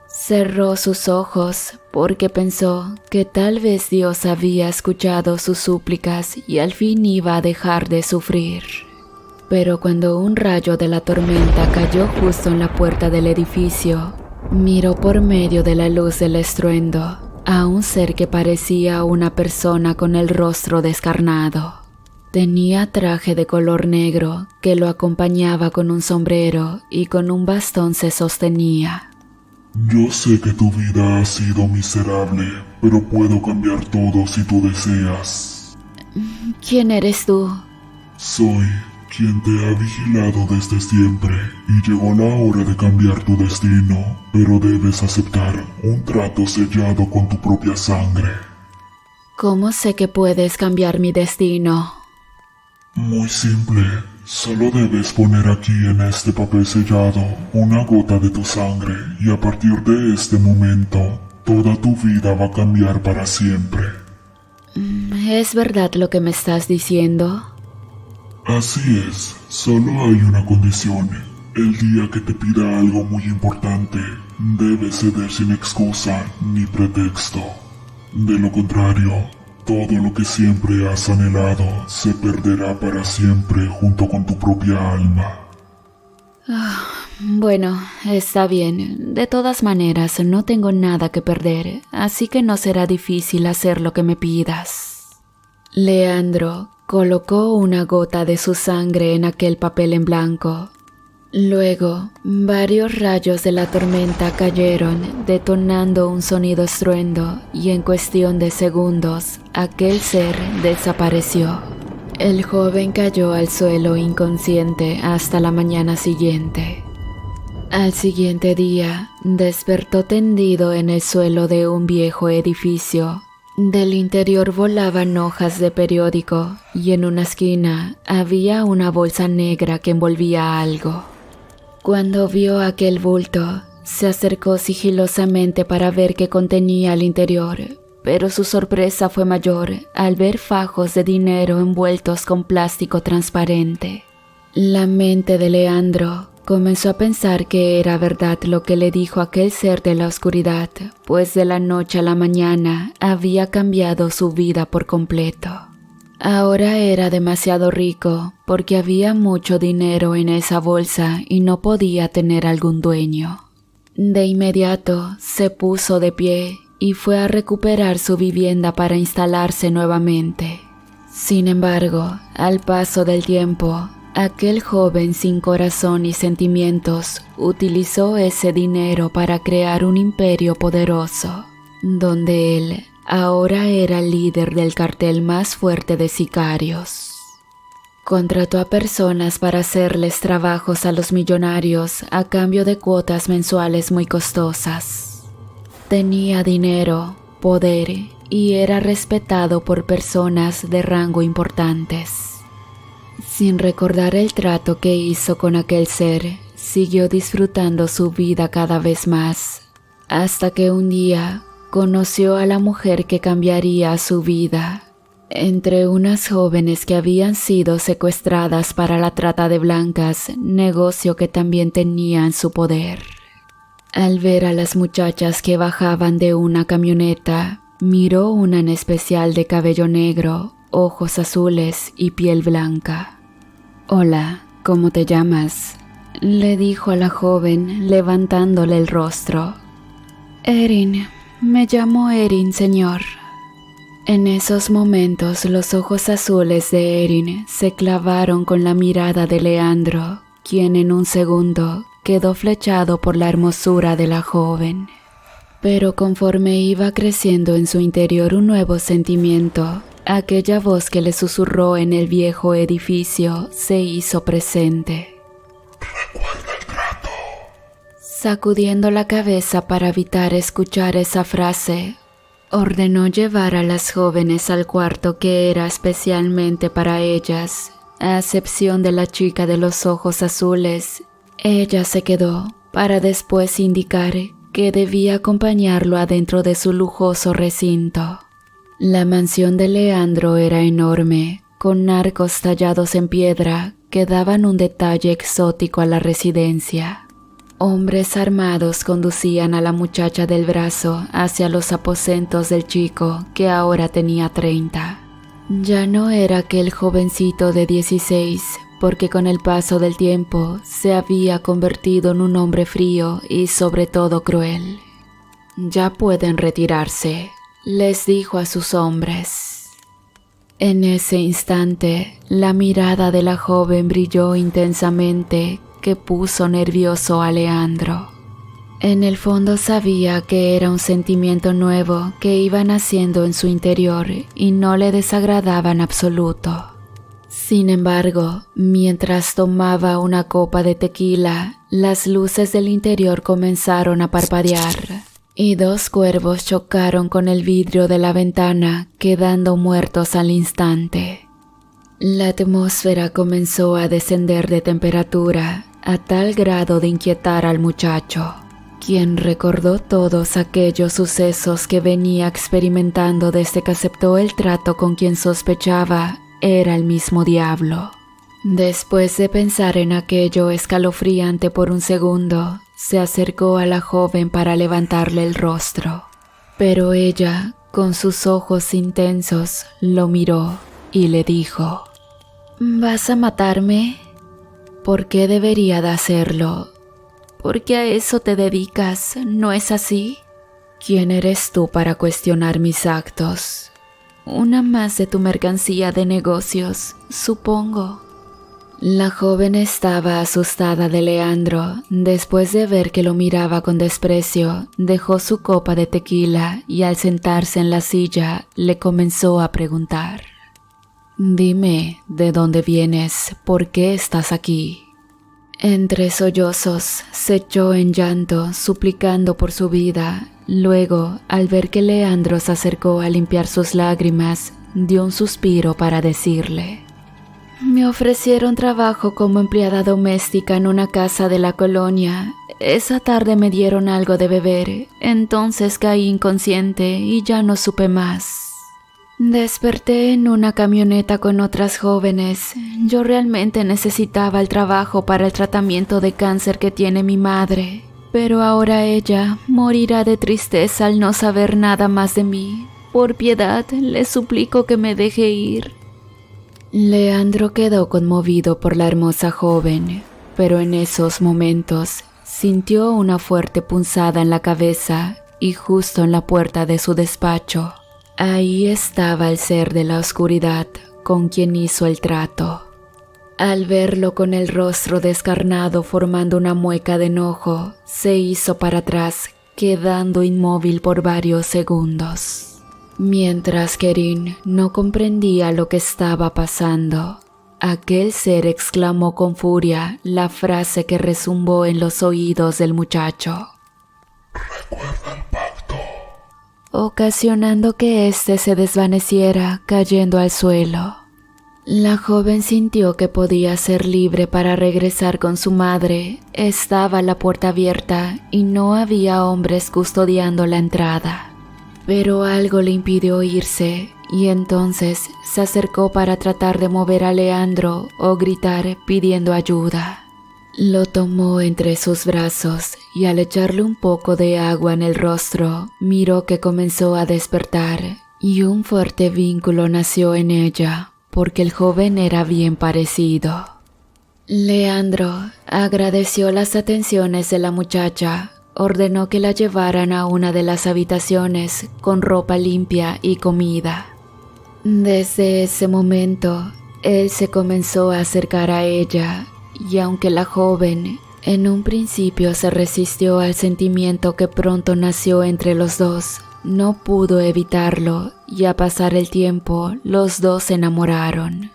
Cerró sus ojos porque pensó que tal vez Dios había escuchado sus súplicas y al fin iba a dejar de sufrir. Pero cuando un rayo de la tormenta cayó justo en la puerta del edificio, miró por medio de la luz del estruendo a un ser que parecía una persona con el rostro descarnado. Tenía traje de color negro que lo acompañaba con un sombrero y con un bastón se sostenía. Yo sé que tu vida ha sido miserable, pero puedo cambiar todo si tú deseas. ¿Quién eres tú? Soy quien te ha vigilado desde siempre y llegó la hora de cambiar tu destino, pero debes aceptar un trato sellado con tu propia sangre. ¿Cómo sé que puedes cambiar mi destino? Muy simple, solo debes poner aquí en este papel sellado una gota de tu sangre y a partir de este momento, toda tu vida va a cambiar para siempre. ¿Es verdad lo que me estás diciendo? Así es, solo hay una condición. El día que te pida algo muy importante, debes ceder sin excusa ni pretexto. De lo contrario, todo lo que siempre has anhelado se perderá para siempre junto con tu propia alma. Bueno, está bien. De todas maneras, no tengo nada que perder, así que no será difícil hacer lo que me pidas. Leandro colocó una gota de su sangre en aquel papel en blanco. Luego, varios rayos de la tormenta cayeron, detonando un sonido estruendo, y en cuestión de segundos, aquel ser desapareció. El joven cayó al suelo inconsciente hasta la mañana siguiente. Al siguiente día, despertó tendido en el suelo de un viejo edificio. Del interior volaban hojas de periódico y en una esquina había una bolsa negra que envolvía algo. Cuando vio aquel bulto, se acercó sigilosamente para ver qué contenía al interior, pero su sorpresa fue mayor al ver fajos de dinero envueltos con plástico transparente. La mente de Leandro comenzó a pensar que era verdad lo que le dijo aquel ser de la oscuridad, pues de la noche a la mañana había cambiado su vida por completo. Ahora era demasiado rico porque había mucho dinero en esa bolsa y no podía tener algún dueño. De inmediato se puso de pie y fue a recuperar su vivienda para instalarse nuevamente. Sin embargo, al paso del tiempo, aquel joven sin corazón y sentimientos utilizó ese dinero para crear un imperio poderoso, donde él ahora era el líder del cartel más fuerte de sicarios. Contrató a personas para hacerles trabajos a los millonarios a cambio de cuotas mensuales muy costosas. Tenía dinero, poder y era respetado por personas de rango importantes. Sin recordar el trato que hizo con aquel ser, siguió disfrutando su vida cada vez más, hasta que un día conoció a la mujer que cambiaría su vida. Entre unas jóvenes que habían sido secuestradas para la trata de blancas, negocio que también tenía en su poder. Al ver a las muchachas que bajaban de una camioneta, miró una en especial de cabello negro, ojos azules y piel blanca. «Hola, ¿cómo te llamas?», le dijo a la joven levantándole el rostro. «Erin, me llamo Erin, señor». En esos momentos los ojos azules de Erin se clavaron con la mirada de Leandro, quien en un segundo quedó flechado por la hermosura de la joven. Pero conforme iba creciendo en su interior un nuevo sentimiento, aquella voz que le susurró en el viejo edificio se hizo presente. Recuerda el trato. Sacudiendo la cabeza para evitar escuchar esa frase, ordenó llevar a las jóvenes al cuarto que era especialmente para ellas, a excepción de la chica de los ojos azules, Ella se quedó para después indicar que debía acompañarlo adentro de su lujoso recinto. La mansión de Leandro era enorme, con arcos tallados en piedra que daban un detalle exótico a la residencia. Hombres armados conducían a la muchacha del brazo hacia los aposentos del chico, que ahora tenía 30. Ya no era aquel jovencito de 16, porque con el paso del tiempo se había convertido en un hombre frío y sobre todo cruel. «Ya pueden retirarse», les dijo a sus hombres. En ese instante, la mirada de la joven brilló intensamente, que puso nervioso a Leandro. En el fondo sabía que era un sentimiento nuevo que iba naciendo en su interior y no le desagradaba en absoluto. Sin embargo, mientras tomaba una copa de tequila, las luces del interior comenzaron a parpadear y 2 cuervos chocaron con el vidrio de la ventana, quedando muertos al instante. La atmósfera comenzó a descender de temperatura a tal grado de inquietar al muchacho, quien recordó todos aquellos sucesos que venía experimentando desde que aceptó el trato con quien sospechaba era el mismo diablo. Después de pensar en aquello escalofriante por un segundo, se acercó a la joven para levantarle el rostro, pero ella, con sus ojos intensos, lo miró y le dijo: «¿Vas a matarme?» «¿Por qué debería de hacerlo? Porque a eso te dedicas, ¿no es así?» «¿Quién eres tú para cuestionar mis actos?» «Una más de tu mercancía de negocios, supongo». La joven estaba asustada de Leandro. Después de ver que lo miraba con desprecio, dejó su copa de tequila y al sentarse en la silla le comenzó a preguntar: «Dime, ¿de dónde vienes? ¿Por qué estás aquí?» Entre sollozos, se echó en llanto, suplicando por su vida. Luego, al ver que Leandro se acercó a limpiar sus lágrimas, dio un suspiro para decirle: «Me ofrecieron trabajo como empleada doméstica en una casa de la colonia. Esa tarde me dieron algo de beber, entonces caí inconsciente y ya no supe más. Desperté en una camioneta con otras jóvenes. Yo realmente necesitaba el trabajo para el tratamiento de cáncer que tiene mi madre, pero ahora ella morirá de tristeza al no saber nada más de mí. Por piedad, le suplico que me deje ir». Leandro quedó conmovido por la hermosa joven, pero en esos momentos sintió una fuerte punzada en la cabeza y justo en la puerta de su despacho, ahí estaba el ser de la oscuridad con quien hizo el trato. Al verlo con el rostro descarnado formando una mueca de enojo, se hizo para atrás, quedando inmóvil por varios segundos. Mientras Kerin no comprendía lo que estaba pasando, aquel ser exclamó con furia la frase que rezumbó en los oídos del muchacho: «Recuerda el pacto», ocasionando que éste se desvaneciera cayendo al suelo. La joven sintió que podía ser libre para regresar con su madre. Estaba la puerta abierta y no había hombres custodiando la entrada. Pero algo le impidió irse y entonces se acercó para tratar de mover a Leandro o gritar pidiendo ayuda. Lo tomó entre sus brazos y al echarle un poco de agua en el rostro, miró que comenzó a despertar y un fuerte vínculo nació en ella porque el joven era bien parecido. Leandro agradeció las atenciones de la muchacha. Ordenó que la llevaran a una de las habitaciones con ropa limpia y comida. Desde ese momento, él se comenzó a acercar a ella, y aunque la joven en un principio se resistió al sentimiento que pronto nació entre los dos, no pudo evitarlo y a pasar el tiempo, los dos se enamoraron.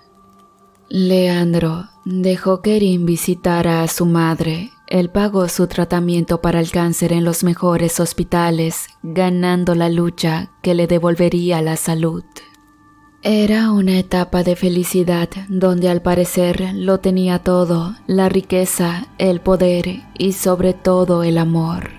Leandro dejó que Kerin visitara a su madre. Él pagó su tratamiento para el cáncer en los mejores hospitales, ganando la lucha que le devolvería la salud. Era una etapa de felicidad donde al parecer lo tenía todo, la riqueza, el poder y sobre todo el amor.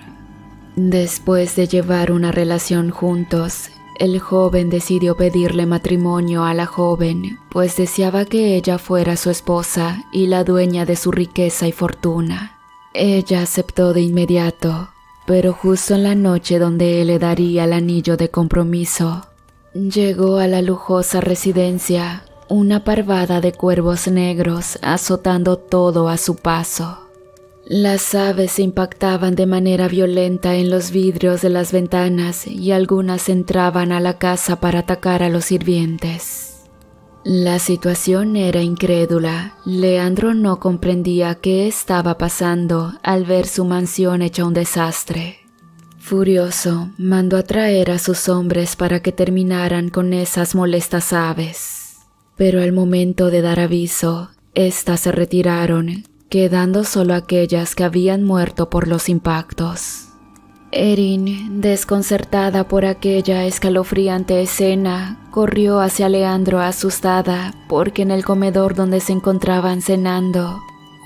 Después de llevar una relación juntos, el joven decidió pedirle matrimonio a la joven, pues deseaba que ella fuera su esposa y la dueña de su riqueza y fortuna. Ella aceptó de inmediato, pero justo en la noche donde él le daría el anillo de compromiso, llegó a la lujosa residencia una parvada de cuervos negros azotando todo a su paso. Las aves se impactaban de manera violenta en los vidrios de las ventanas y algunas entraban a la casa para atacar a los sirvientes. La situación era incrédula. Leandro no comprendía qué estaba pasando al ver su mansión hecha un desastre. Furioso, mandó a traer a sus hombres para que terminaran con esas molestas aves. Pero al momento de dar aviso, éstas se retiraron, quedando solo aquellas que habían muerto por los impactos. Erin, desconcertada por aquella escalofriante escena, corrió hacia Leandro asustada porque en el comedor donde se encontraban cenando,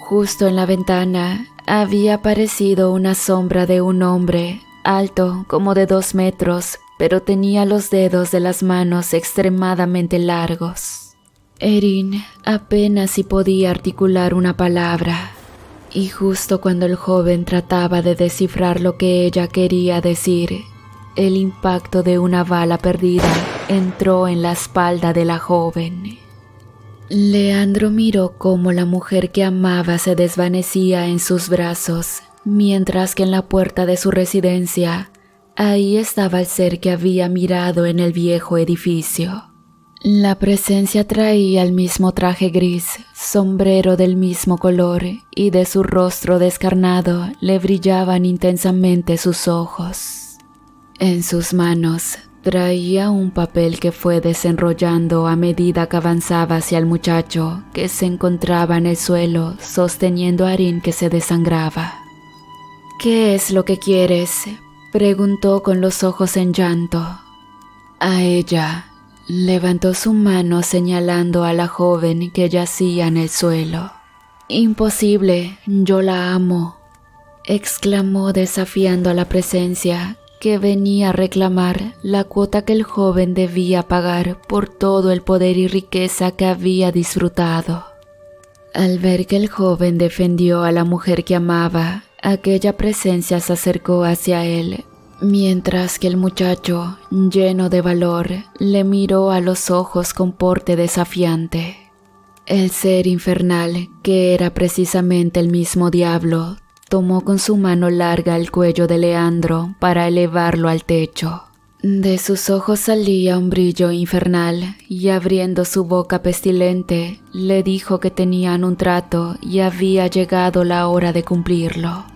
justo en la ventana, había aparecido una sombra de un hombre, alto como de 2 metros, pero tenía los dedos de las manos extremadamente largos. Erin apenas si podía articular una palabra, y justo cuando el joven trataba de descifrar lo que ella quería decir, el impacto de una bala perdida entró en la espalda de la joven. Leandro miró cómo la mujer que amaba se desvanecía en sus brazos, mientras que en la puerta de su residencia, ahí estaba el ser que había mirado en el viejo edificio. La presencia traía el mismo traje gris, sombrero del mismo color y de su rostro descarnado le brillaban intensamente sus ojos. En sus manos traía un papel que fue desenrollando a medida que avanzaba hacia el muchacho que se encontraba en el suelo sosteniendo a Erin que se desangraba. «¿Qué es lo que quieres?», preguntó con los ojos en llanto. A ella levantó su mano señalando a la joven que yacía en el suelo. «Imposible, yo la amo», exclamó desafiando a la presencia que venía a reclamar la cuota que el joven debía pagar por todo el poder y riqueza que había disfrutado. Al ver que el joven defendió a la mujer que amaba, aquella presencia se acercó hacia él, mientras que el muchacho, lleno de valor, le miró a los ojos con porte desafiante. El ser infernal, que era precisamente el mismo diablo, tomó con su mano larga el cuello de Leandro para elevarlo al techo. De sus ojos salía un brillo infernal y abriendo su boca pestilente, le dijo que tenían un trato y había llegado la hora de cumplirlo.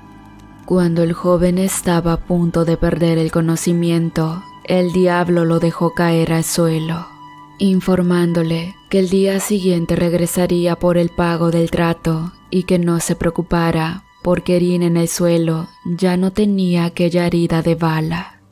Cuando el joven estaba a punto de perder el conocimiento, el diablo lo dejó caer al suelo, informándole que el día siguiente regresaría por el pago del trato y que no se preocupara porque Erin en el suelo ya no tenía aquella herida de bala.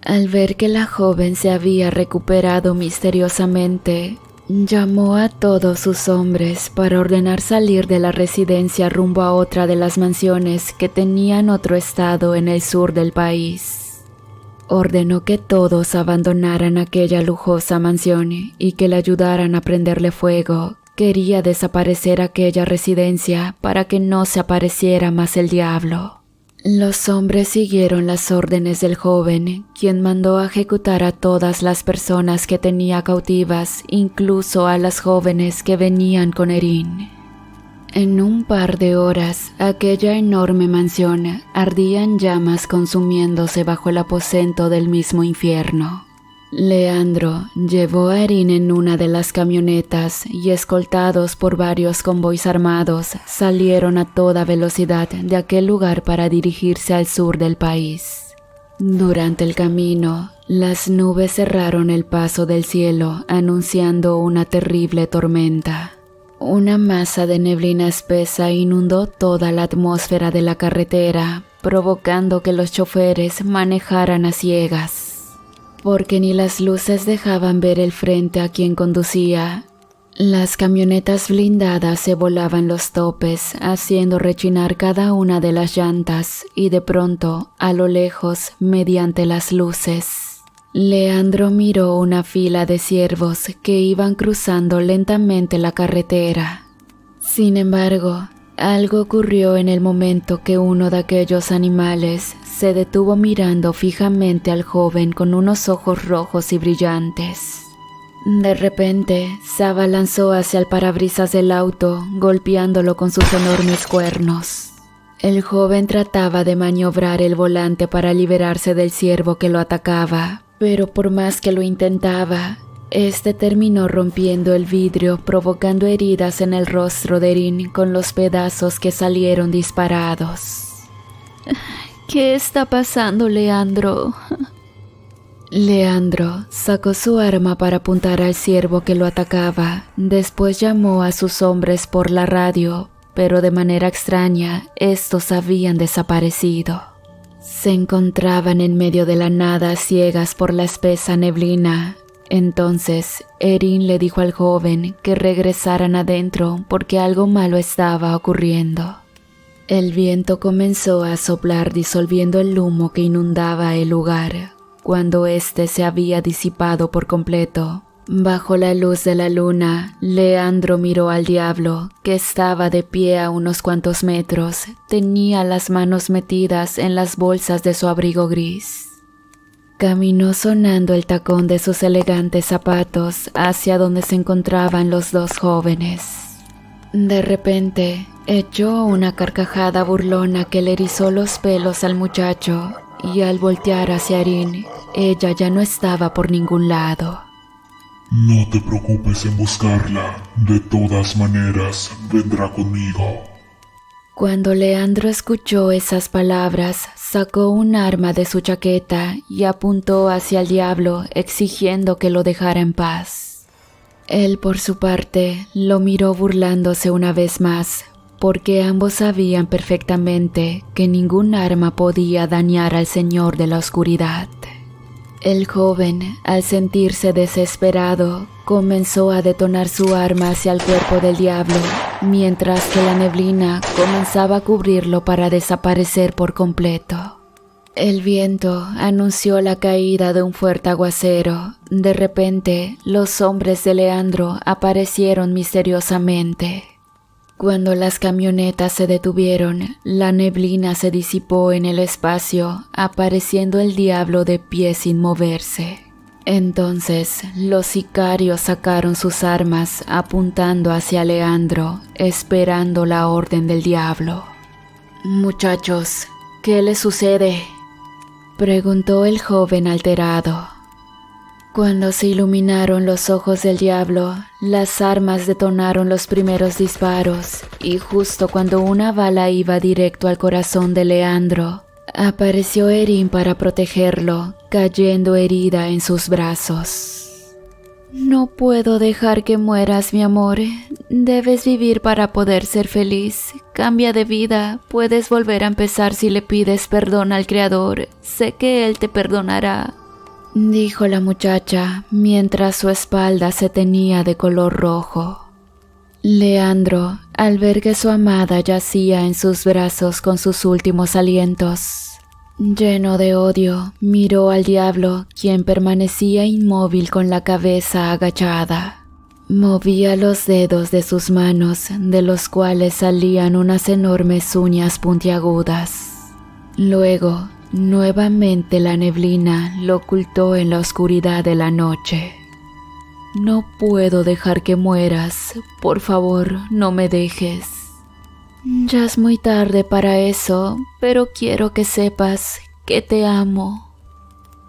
Al ver que la joven se había recuperado misteriosamente, llamó a todos sus hombres para ordenar salir de la residencia rumbo a otra de las mansiones que tenían otro estado en el sur del país. Ordenó que todos abandonaran aquella lujosa mansión y que le ayudaran a prenderle fuego. Quería desaparecer aquella residencia para que no se apareciera más el diablo. Los hombres siguieron las órdenes del joven, quien mandó a ejecutar a todas las personas que tenía cautivas, incluso a las jóvenes que venían con Erin. En un par de horas, aquella enorme mansión ardía en llamas consumiéndose bajo el aposento del mismo infierno. Leandro llevó a Erin en una de las camionetas y escoltados por varios convoys armados salieron a toda velocidad de aquel lugar para dirigirse al sur del país. Durante el camino, las nubes cerraron el paso del cielo anunciando una terrible tormenta. Una masa de neblina espesa inundó toda la atmósfera de la carretera, provocando que los choferes manejaran a ciegas. porque ni las luces dejaban ver el frente a quien conducía. Las camionetas blindadas se volaban los topes, haciendo rechinar cada una de las llantas, y de pronto, a lo lejos, mediante las luces, Leandro miró una fila de ciervos que iban cruzando lentamente la carretera. Sin embargo, algo ocurrió en el momento que uno de aquellos animales se detuvo mirando fijamente al joven con unos ojos rojos y brillantes. De repente, se abalanzó hacia el parabrisas del auto, golpeándolo con sus enormes cuernos. El joven trataba de maniobrar el volante para liberarse del ciervo que lo atacaba, pero por más que lo intentaba, este terminó rompiendo el vidrio, provocando heridas en el rostro de Erin con los pedazos que salieron disparados. ¿Qué está pasando, Leandro? Leandro sacó su arma para apuntar al ciervo que lo atacaba. Después llamó a sus hombres por la radio, pero de manera extraña, estos habían desaparecido. Se encontraban en medio de la nada, ciegas por la espesa neblina. Entonces, Erin le dijo al joven que regresaran adentro porque algo malo estaba ocurriendo. El viento comenzó a soplar disolviendo el humo que inundaba el lugar. Cuando éste se había disipado por completo, bajo la luz de la luna, Leandro miró al diablo, que estaba de pie a unos cuantos metros. Tenía las manos metidas en las bolsas de su abrigo gris. Caminó sonando el tacón de sus elegantes zapatos hacia donde se encontraban los dos jóvenes. De repente, echó una carcajada burlona que le erizó los pelos al muchacho, y al voltear hacia Erin, ella ya no estaba por ningún lado. No te preocupes en buscarla, de todas maneras vendrá conmigo. Cuando Leandro escuchó esas palabras, sacó un arma de su chaqueta y apuntó hacia el diablo, exigiendo que lo dejara en paz. Él, por su parte, lo miró burlándose una vez más, porque ambos sabían perfectamente que ningún arma podía dañar al Señor de la Oscuridad. El joven, al sentirse desesperado, comenzó a detonar su arma hacia el cuerpo del diablo, mientras que la neblina comenzaba a cubrirlo para desaparecer por completo. El viento anunció la caída de un fuerte aguacero. De repente, los hombres de Leandro aparecieron misteriosamente. Cuando las camionetas se detuvieron, la neblina se disipó en el espacio, apareciendo el diablo de pie sin moverse. Entonces, los sicarios sacaron sus armas apuntando hacia Leandro, esperando la orden del diablo. «Muchachos, ¿qué les sucede?», preguntó el joven alterado. Cuando se iluminaron los ojos del diablo, las armas detonaron los primeros disparos, y justo cuando una bala iba directo al corazón de Leandro, apareció Erin para protegerlo, cayendo herida en sus brazos. «No puedo dejar que mueras, mi amor. Debes vivir para poder ser feliz. Cambia de vida. Puedes volver a empezar si le pides perdón al Creador. Sé que Él te perdonará», dijo la muchacha mientras su espalda se teñía de color rojo. Leandro, al ver que su amada yacía en sus brazos con sus últimos alientos, lleno de odio, miró al diablo, quien permanecía inmóvil con la cabeza agachada. Movía los dedos de sus manos, de los cuales salían unas enormes uñas puntiagudas. Luego, nuevamente la neblina lo ocultó en la oscuridad de la noche. «No puedo dejar que mueras. Por favor, no me dejes». «Ya es muy tarde para eso, pero quiero que sepas que te amo».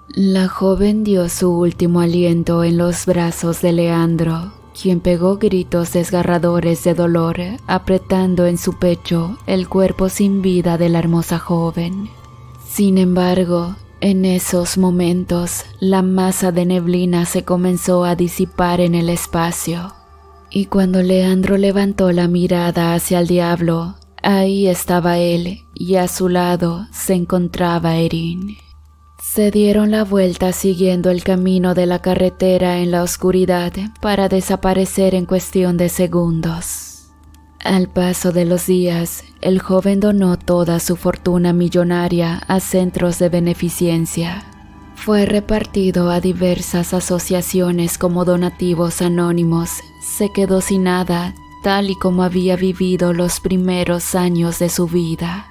La joven dio su último aliento en los brazos de Leandro, quien pegó gritos desgarradores de dolor, apretando en su pecho el cuerpo sin vida de la hermosa joven. Sin embargo, en esos momentos, la masa de neblina se comenzó a disipar en el espacio, y cuando Leandro levantó la mirada hacia el diablo, ahí estaba él, y a su lado se encontraba Erin. Se dieron la vuelta siguiendo el camino de la carretera en la oscuridad para desaparecer en cuestión de segundos. Al paso de los días, el joven donó toda su fortuna millonaria a centros de beneficencia. Fue repartido a diversas asociaciones como donativos anónimos. Se quedó sin nada, tal y como había vivido los primeros años de su vida.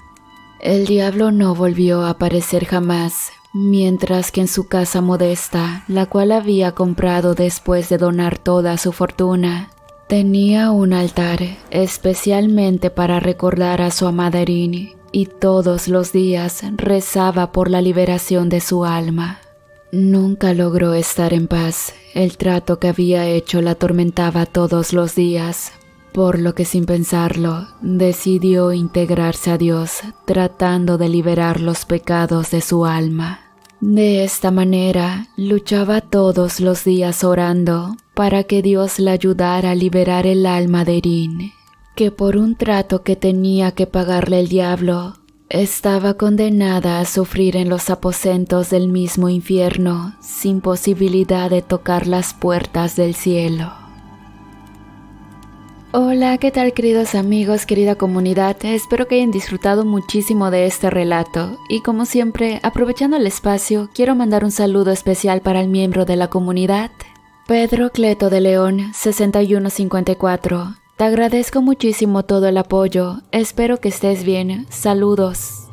El diablo no volvió a aparecer jamás, mientras que en su casa modesta, la cual había comprado después de donar toda su fortuna, tenía un altar especialmente para recordar a su amada Erin, y todos los días rezaba por la liberación de su alma. Nunca logró estar en paz. El trato que había hecho la atormentaba todos los días, por lo que sin pensarlo, decidió integrarse a Dios, tratando de liberar los pecados de su alma. De esta manera, luchaba todos los días orando para que Dios la ayudara a liberar el alma de Erin, que por un trato que tenía que pagarle el diablo, estaba condenada a sufrir en los aposentos del mismo infierno, sin posibilidad de tocar las puertas del cielo. Hola, ¿qué tal queridos amigos, querida comunidad? Espero que hayan disfrutado muchísimo de este relato y como siempre, aprovechando el espacio, quiero mandar un saludo especial para el miembro de la comunidad, Pedro Cleto de León 6154. Te agradezco muchísimo todo el apoyo, espero que estés bien, saludos.